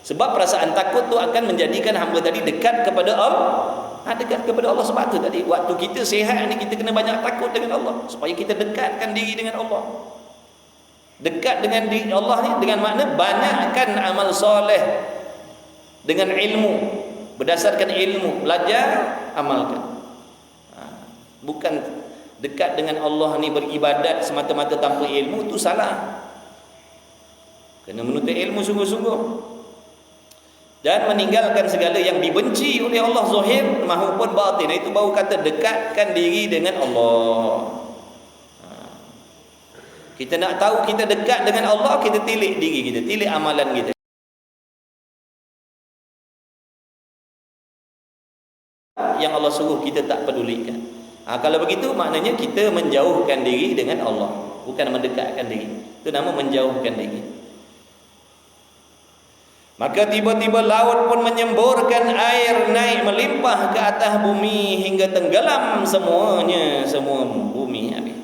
Sebab perasaan takut tu akan menjadikan hamba tadi dekat kepada Allah. Dekat kepada Allah. Sebab tu tadi waktu kita sihat ni kita kena banyak takut dengan Allah supaya kita dekatkan diri dengan Allah. Dekat dengan diri Allah ni dengan makna banyakkan amal soleh dengan ilmu, berdasarkan ilmu, belajar, amalkan. Bukan dekat dengan Allah ni beribadat semata-mata tanpa ilmu, tu salah. Kena menuntut ilmu sungguh-sungguh dan meninggalkan segala yang dibenci oleh Allah zahir maupun batin. Itu baru kata dekatkan diri dengan Allah. Kita nak tahu kita dekat dengan Allah, kita tilik diri kita, tilik amalan kita. Yang Allah suruh kita tak pedulikan. Kalau begitu maknanya kita menjauhkan diri dengan Allah, bukan mendekatkan diri. Itu nama menjauhkan diri. Maka tiba-tiba laut pun menyemburkan air naik melimpah ke atas bumi hingga tenggelam semuanya, semua bumi habis.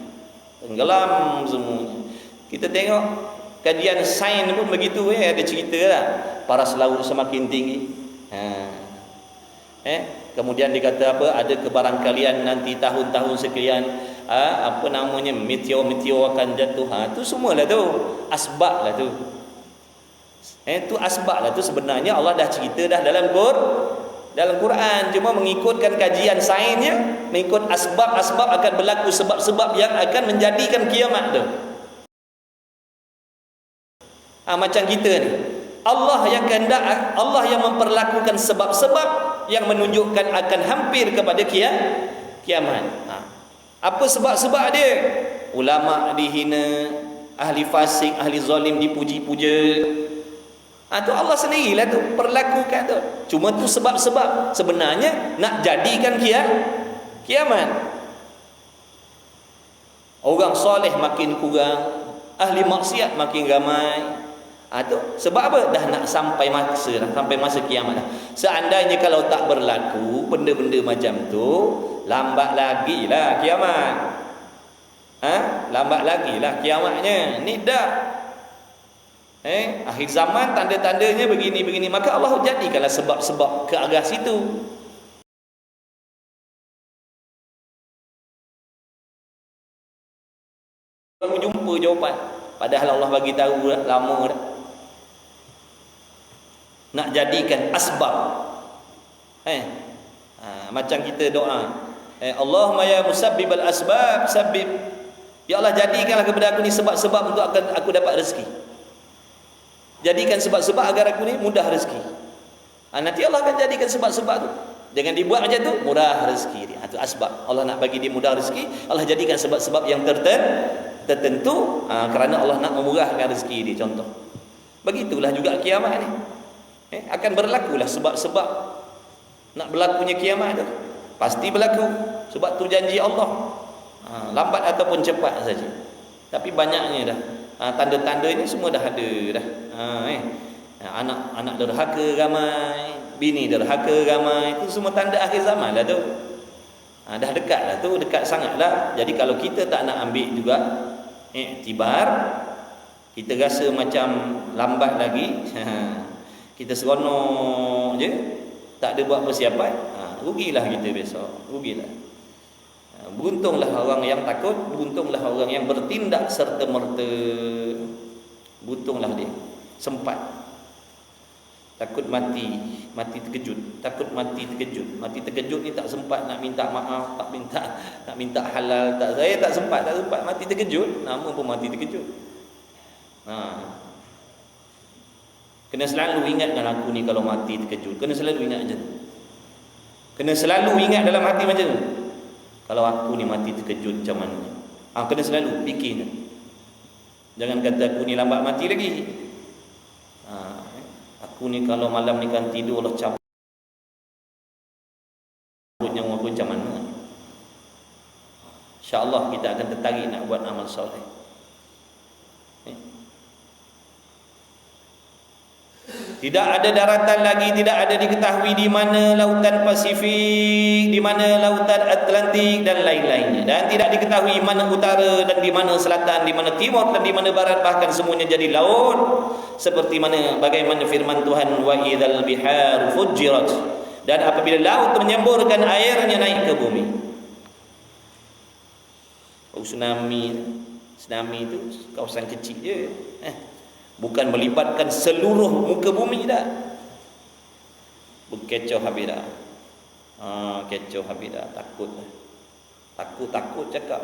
Tenggelam semuanya. Kita tengok kajian sains pun begitu, ada cerita lah. Paras laut semakin tinggi. Kemudian dikata apa? Ada kebarangkalian nanti tahun-tahun sekian, apa namanya, meteor akan jatuh. Itu semualah tu asbab lah tu. Itu asbab lah tu. Sebenarnya Allah dah cerita dah dalam Quran, cuma mengikutkan kajian sainsnya, mengikut asbab-asbab akan berlaku, sebab-sebab yang akan menjadikan kiamat tu. Macam kita ni, Allah yang kehendak, Allah yang memperlakukan sebab-sebab yang menunjukkan akan hampir kepada kiamat. Apa sebab-sebab dia? Ulama dihina, ahli fasik, ahli zalim dipuji-puja. Tu Allah sendirilah tu perlakukan tu. Cuma tu sebab-sebab sebenarnya nak jadikan kiamat. Orang soleh makin kurang, ahli maksiat makin ramai. Tu sebab apa? Dah nak sampai masa kiamat dah. Seandainya kalau tak berlaku benda-benda macam tu, lambat lagi lah kiamat. Lambat lagi lah kiamatnya. Ni dah akhir zaman, tanda-tandanya begini-begini. Maka Allah jadikanlah sebab-sebab ke arah situ. Baru jumpa jawapan, padahal Allah bagi tahu dah, lama dah. Nak jadikan asbab. Macam kita doa, Allahumma ya musabbibal asbab sabbib. Ya Allah, jadikanlah kepada aku ni sebab-sebab untuk aku dapat rezeki. Jadikan sebab-sebab agar aku ni mudah rezeki. Nanti Allah akan jadikan sebab-sebab tu. Jangan dibuat macam tu, murah rezeki dia. Itu asbab. Allah nak bagi dia mudah rezeki, Allah jadikan sebab-sebab yang tertentu, kerana Allah nak memurahkan rezeki dia. Contoh. Begitulah juga kiamat ni. Akan berlakulah sebab-sebab nak berlakunya kiamat tu. Pasti berlaku. Sebab tu janji Allah. Lambat ataupun cepat saja. Tapi banyaknya dah. Tanda-tanda ini semua dah ada dah. Anak derhaka ramai, bini derhaka ramai. Itu semua tanda akhir zaman lah tu. Dah dekat lah tu, dekat sangat lah. Jadi kalau kita tak nak ambil juga iktibar, kita rasa macam lambat lagi, kita seronok je, tak ada buat persiapan, rugilah kita besok. Rugilah. Beruntunglah orang yang takut, beruntunglah orang yang bertindak serta-merta. Beruntunglah dia. Sempat. Takut mati terkejut. Takut mati terkejut. Mati terkejut ni tak sempat nak minta maaf, nak minta halal, tak. Saya tak sempat mati terkejut. Nama pun mati terkejut. Kena selalu ingat dalam aku ni kalau mati terkejut. Kena selalu ingat macam tu. Kena selalu ingat dalam hati macam tu. Kalau aku ni mati terkejut macam mana? Kena selalu fikir. Jangan kata aku ni lambat mati lagi. Aku ni kalau malam ni kan tidur Allah cabut nyawa aku macam mana? InsyaAllah kita akan tertarik nak buat amal soleh. Tidak ada daratan lagi, tidak ada diketahui di mana lautan Pasifik, di mana lautan Atlantik dan lain-lainnya. Dan tidak diketahui mana utara dan di mana selatan, di mana timur dan di mana barat, bahkan semuanya jadi laut. Seperti mana bagaimana firman Tuhan, wa idzal biharu fujirat. Dan apabila laut menyemburkan airnya naik ke bumi. Tsunami itu kawasan kecil je. Bukan melibatkan seluruh muka bumi dah. Berkecoh habis dah. Kecoh habis dah. Takut cakap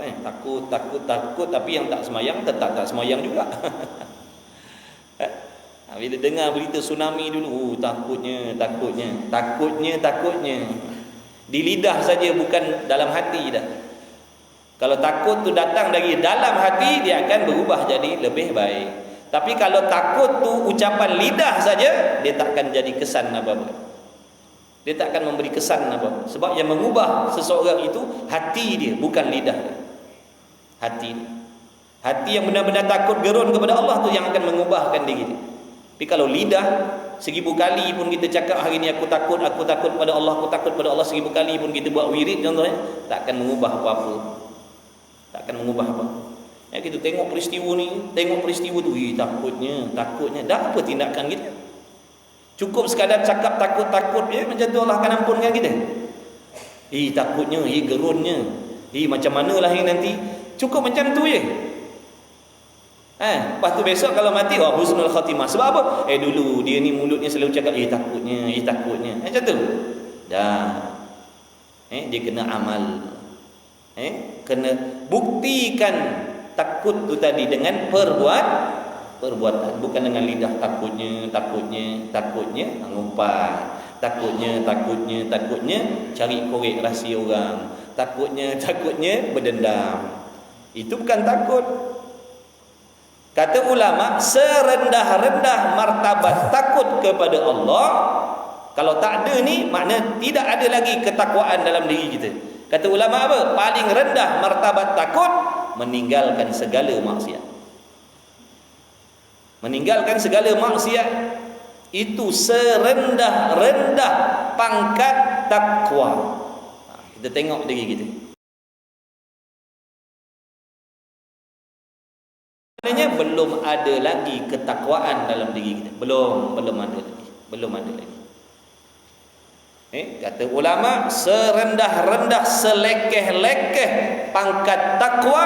takut tapi yang tak semayang tetap tak semayang juga. Bila dengar berita tsunami dulu, takutnya. Di lidah saja, bukan dalam hati dah. Kalau takut tu datang dari dalam hati, dia akan berubah jadi lebih baik. Tapi kalau takut tu ucapan lidah saja, dia takkan jadi kesan apa-apa. Dia tak akan memberi kesan apa-apa. Sebab yang mengubah seseorang itu hati dia, bukan lidah dia. Hati dia. Hati yang benar-benar takut gerun kepada Allah tu yang akan mengubahkan diri dia. Tapi kalau lidah, 1000 kali pun kita cakap hari ni aku takut pada Allah, aku takut pada Allah, 1000 kali pun kita buat wirid contohnya, tak akan mengubah apa-apa. Tak akan mengubah apa-apa. Ya, kita tengok peristiwa tu, takutnya. Dah apa tindakan kita? Cukup sekadar cakap takut je, macam tu Allah akan ampunkan kita. Takutnya, gerunnya. Macam manalah yang nanti. Cukup macam tu je. Lepas tu besok kalau mati, husnul khatimah. Sebab apa? Dulu dia ni mulutnya selalu cakap, takutnya. Macam tu. Dah. Dia kena amal. Kena buktikan takut tu tadi dengan perbuatan, bukan dengan lidah. Takutnya ngumpat, takutnya cari korek rahsia orang, takutnya berdendam. Itu bukan takut. Kata ulama, serendah-rendah martabat takut kepada Allah, kalau tak ada ni, makna tidak ada lagi ketakwaan dalam diri kita. Kata ulama apa? Paling rendah martabat takut, meninggalkan segala maksiat. Meninggalkan segala maksiat itu serendah-rendah pangkat takwa. Kita tengok diri kita. Maknanya belum ada lagi ketakwaan dalam diri kita. Belum ada lagi. Kata ulama, serendah-rendah, selekeh-lekeh pangkat takwa,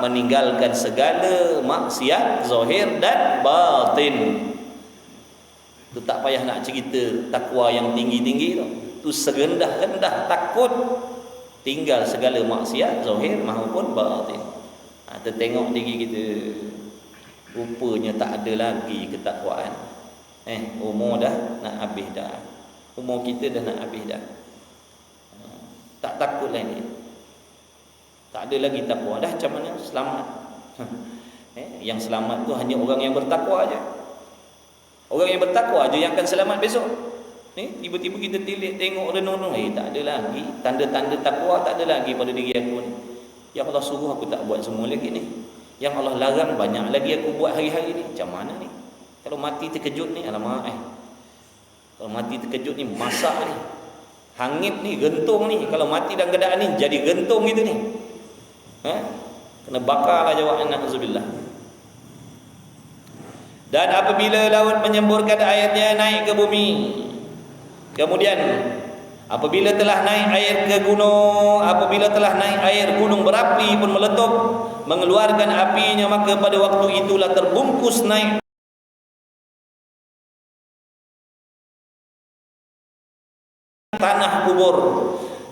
meninggalkan segala maksiat zahir dan batin. Tu tak payah nak cerita takwa yang tinggi-tinggi tu. Tu serendah-rendah takut, tinggal segala maksiat zahir maupun batin. Kita tengok diri kita, rupanya tak ada lagi ketakwaan. Umur dah nak habis dah. Umur kita dah nak habis dah. Tak takut lagi. Tak ada lagi takwa. Dah macam mana selamat? Yang selamat tu hanya orang yang bertakwa aja. Orang yang bertakwa aja yang akan selamat besok. Tiba-tiba kita tengok renung-renung, tak ada lagi tanda-tanda takwa, tak ada lagi pada diri aku ni. Yang Allah suruh aku tak buat semua lagi ni. Yang Allah larang banyak lagi aku buat hari-hari ni. Macam mana ni? Kalau mati terkejut ni, alamak kalau mati terkejut ni, masak ni, hangit ni, gentung ni. Kalau mati dalam keadaan ni, jadi gentung gitu ni. Kena bakarlah jawabnya, na'udzubillah. Dan apabila laut menyemburkan airnya naik ke bumi, kemudian apabila telah naik air ke gunung, apabila telah naik air gunung berapi pun meletup, mengeluarkan apinya, maka pada waktu itulah terbungkus naik tanah kubur,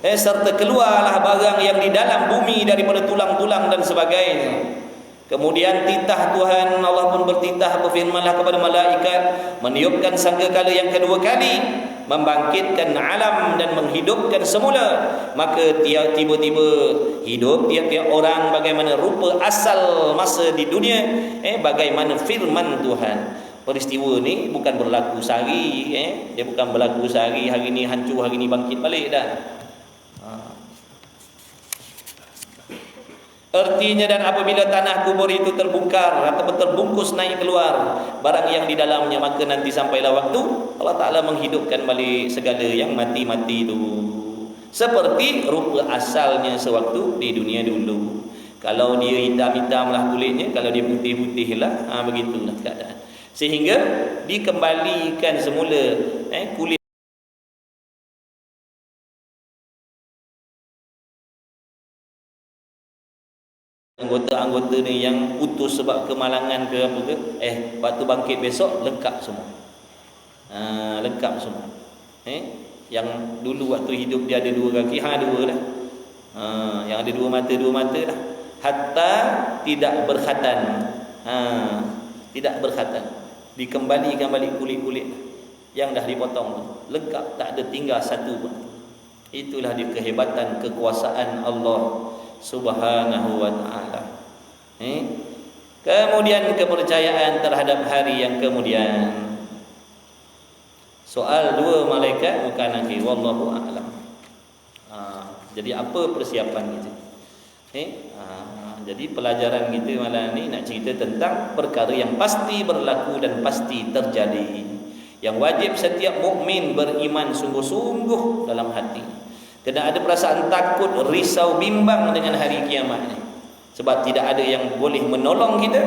serta keluarlah barang yang di dalam bumi daripada tulang-tulang dan sebagainya. Kemudian titah Tuhan Allah pun bertitah, berfirmanlah kepada malaikat, meniupkan sangkakala yang kedua kali, membangkitkan alam dan menghidupkan semula. Maka tiba-tiba hidup tiap-tiap orang bagaimana rupa asal masa di dunia. Bagaimana firman Tuhan. Peristiwa ni bukan berlaku sehari, dia bukan berlaku sehari, hari ni hancur, hari ni bangkit balik dah. Artinya, dan apabila tanah kubur itu terbongkar atau terbungkus naik keluar barang yang di dalamnya, maka nanti sampailah waktu Allah Ta'ala menghidupkan balik segala yang mati-mati itu, seperti rupa asalnya sewaktu di dunia dulu. Kalau dia hitam-hitam lah kulitnya, kalau dia putih-putih lah, begitulah keadaan. Sehingga dikembalikan semula kulit anggota-anggota ni yang putus sebab kemalangan ke apa ke, waktu bangkit besok lengkap semua. Lengkap semua. Yang dulu waktu hidup dia ada 2 kaki, dua lah. Yang ada 2 mata lah. Hatta tidak berkhatan. Tidak berkhatan. Dikembalikan balik kulit-kulit yang dah dipotong tu. Lengkap, tak ada tinggal satu pun. Itulah dia kehebatan kekuasaan Allah Subhanahu wa ta'ala. Kemudian kepercayaan terhadap hari yang kemudian. Soal 2 malaikat bukan akhir, wallahu a'lam. Jadi apa persiapan kita? Jadi pelajaran kita malam ni nak cerita tentang perkara yang pasti berlaku dan pasti terjadi, yang wajib setiap mukmin beriman sungguh-sungguh dalam hati. Kena ada perasaan takut, risau, bimbang dengan hari kiamat ni. Sebab tidak ada yang boleh menolong kita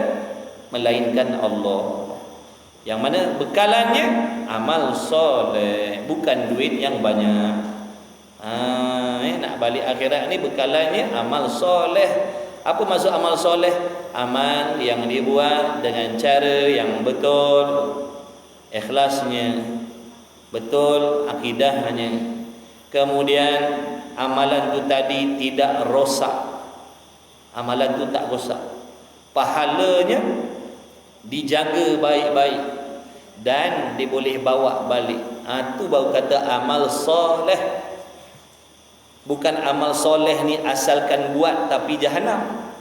melainkan Allah. Yang mana bekalannya amal soleh, bukan duit yang banyak. Nak balik akhirat ni bekalannya amal soleh. Apa maksud amal soleh? Amal yang dibuat dengan cara yang betul, ikhlasnya betul, akidahnya. Kemudian amalan tu tadi tidak rosak. Amalan tu tak rosak. Pahalanya dijaga baik-baik dan dia boleh bawa balik. Tu baru kata amal soleh. Bukan amal soleh ni asalkan buat tapi jahanam.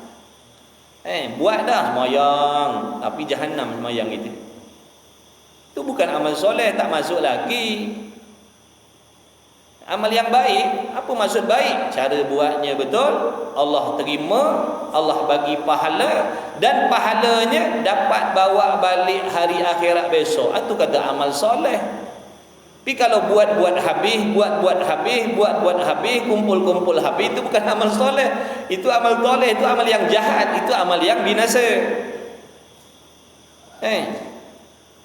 Buat dah semayang tapi jahanam semayang itu. Itu bukan amal soleh, tak masuk lagi. Amal yang baik, apa maksud baik? Cara buatnya betul, Allah terima, Allah bagi pahala, dan pahalanya dapat bawa balik hari akhirat besok. Itu kata amal soleh. Tapi kalau buat-buat habis, buat-buat habis, kumpul-kumpul habis, itu bukan amal soleh. Itu amal soleh, itu amal yang jahat, itu amal yang binasa.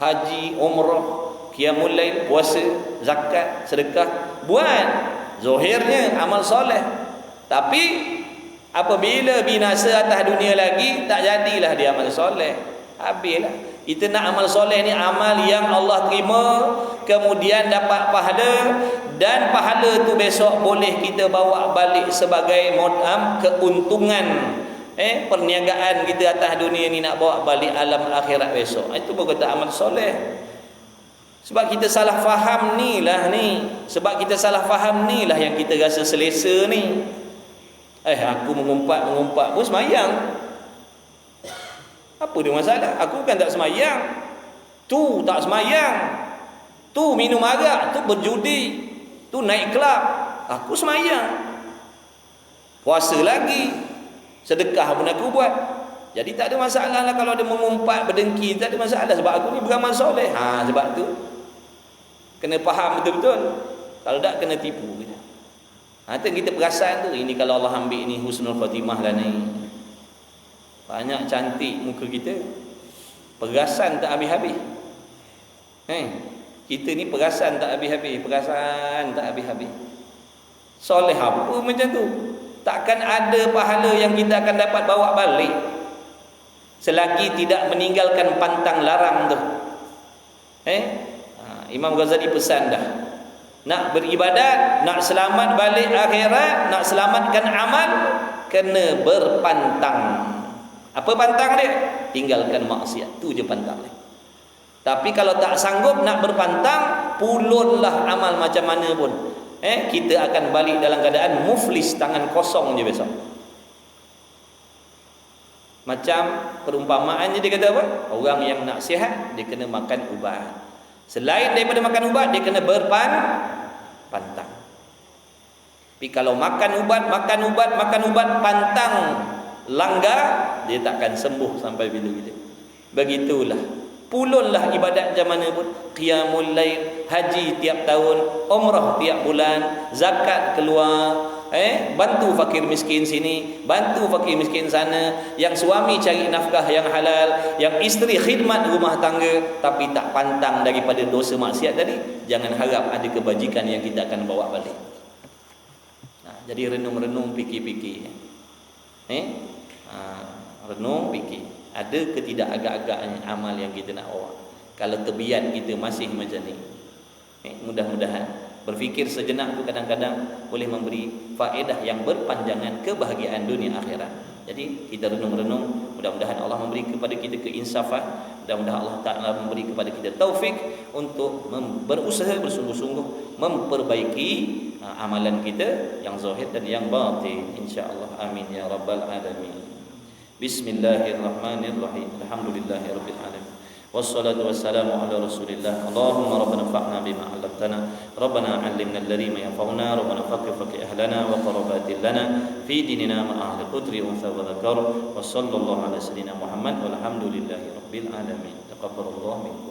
Haji, umrah, qiyamul lail, puasa, zakat, sedekah, buat zahirnya amal soleh, tapi apabila binasa atas dunia lagi, tak jadilah dia amal soleh, habislah. Kita nak amal soleh ni amal yang Allah terima, kemudian dapat pahala, dan pahala tu besok boleh kita bawa balik sebagai keuntungan perniagaan kita atas dunia ni, nak bawa balik alam akhirat besok. Itu bukan kata amal soleh. Sebab kita salah faham ni. Sebab kita salah faham ni lah yang kita rasa selesa ni. Aku mengumpat pun semayang. Apa dia masalah? Aku kan tak semayang. Tu tak semayang. Tu minum arak, tu berjudi, tu naik kelab. Aku semayang. Puasa lagi. Sedekah pun aku buat. Jadi tak ada masalah lah kalau dia mengumpat, berdengki, tak ada masalah. Sebab aku ni beramal soleh. Sebab tu kena faham betul-betul. Kalau tak kena tipu kita. Kita perasan tu, ini kalau Allah ambil ni husnul khatimah lah ni. Banyak cantik muka kita. Perasan tak habis-habis. Kita ni perasan tak habis-habis. Perasan tak habis-habis. Soleh apa macam tu? Takkan ada pahala yang kita akan dapat bawa balik selagi tidak meninggalkan pantang larang tu. Imam Ghazali pesan dah, nak beribadat, nak selamat balik akhirat, nak selamatkan amal, kena berpantang. Apa pantang dia? Tinggalkan maksiat. Tu je pantang dia. Tapi kalau tak sanggup nak berpantang, pulunlah amal macam mana pun, kita akan balik dalam keadaan muflis, tangan kosong je besok. Macam perumpamaannya dia kata apa? Orang yang nak sihat, dia kena makan ubat. Selain daripada makan ubat, dia kena berpantang. Tapi kalau makan ubat, pantang, langgar, dia takkan sembuh sampai bila-bila. Begitulah. Pulunlah ibadat macam mana pun. Qiyamul lail, haji tiap tahun, umrah tiap bulan, zakat keluar, bantu fakir miskin sini, bantu fakir miskin sana, yang suami cari nafkah yang halal, yang isteri khidmat rumah tangga, tapi tak pantang daripada dosa maksiat tadi, jangan harap ada kebajikan yang kita akan bawa balik. Jadi renung-renung, fikir-fikir. Renung, fikir. Ada ke tidak agak-agaknya amal yang kita nak bawa? Kalau terbiat kita masih macam ni, mudah-mudahan berfikir sejenak tu kadang-kadang boleh memberi faedah yang berpanjangan kebahagiaan dunia akhirat. Jadi kita renung-renung, mudah-mudahan Allah memberi kepada kita keinsafan, mudah-mudahan Allah Ta'ala memberi kepada kita taufik untuk berusaha bersungguh-sungguh memperbaiki amalan kita yang zahir dan yang batin, insya-Allah. Amin ya rabbal alamin. Bismillahirrahmanirrahim. Alhamdulillahirabbil alamin. Wassalatu wassalamu ala Rasulillah. Allahumma rabbana fa'na bima 'allamtana. Rabbana 'allimna alladhi ma yanfa'una. Rabbana faqih ahlana wa qarabatil lana fi dinina ma ahli qudri unsa wa dzakar. Wa sallallahu ala sayyidina Muhammad walhamdulillahi rabbil alamin. Taqabbalallahu minkum.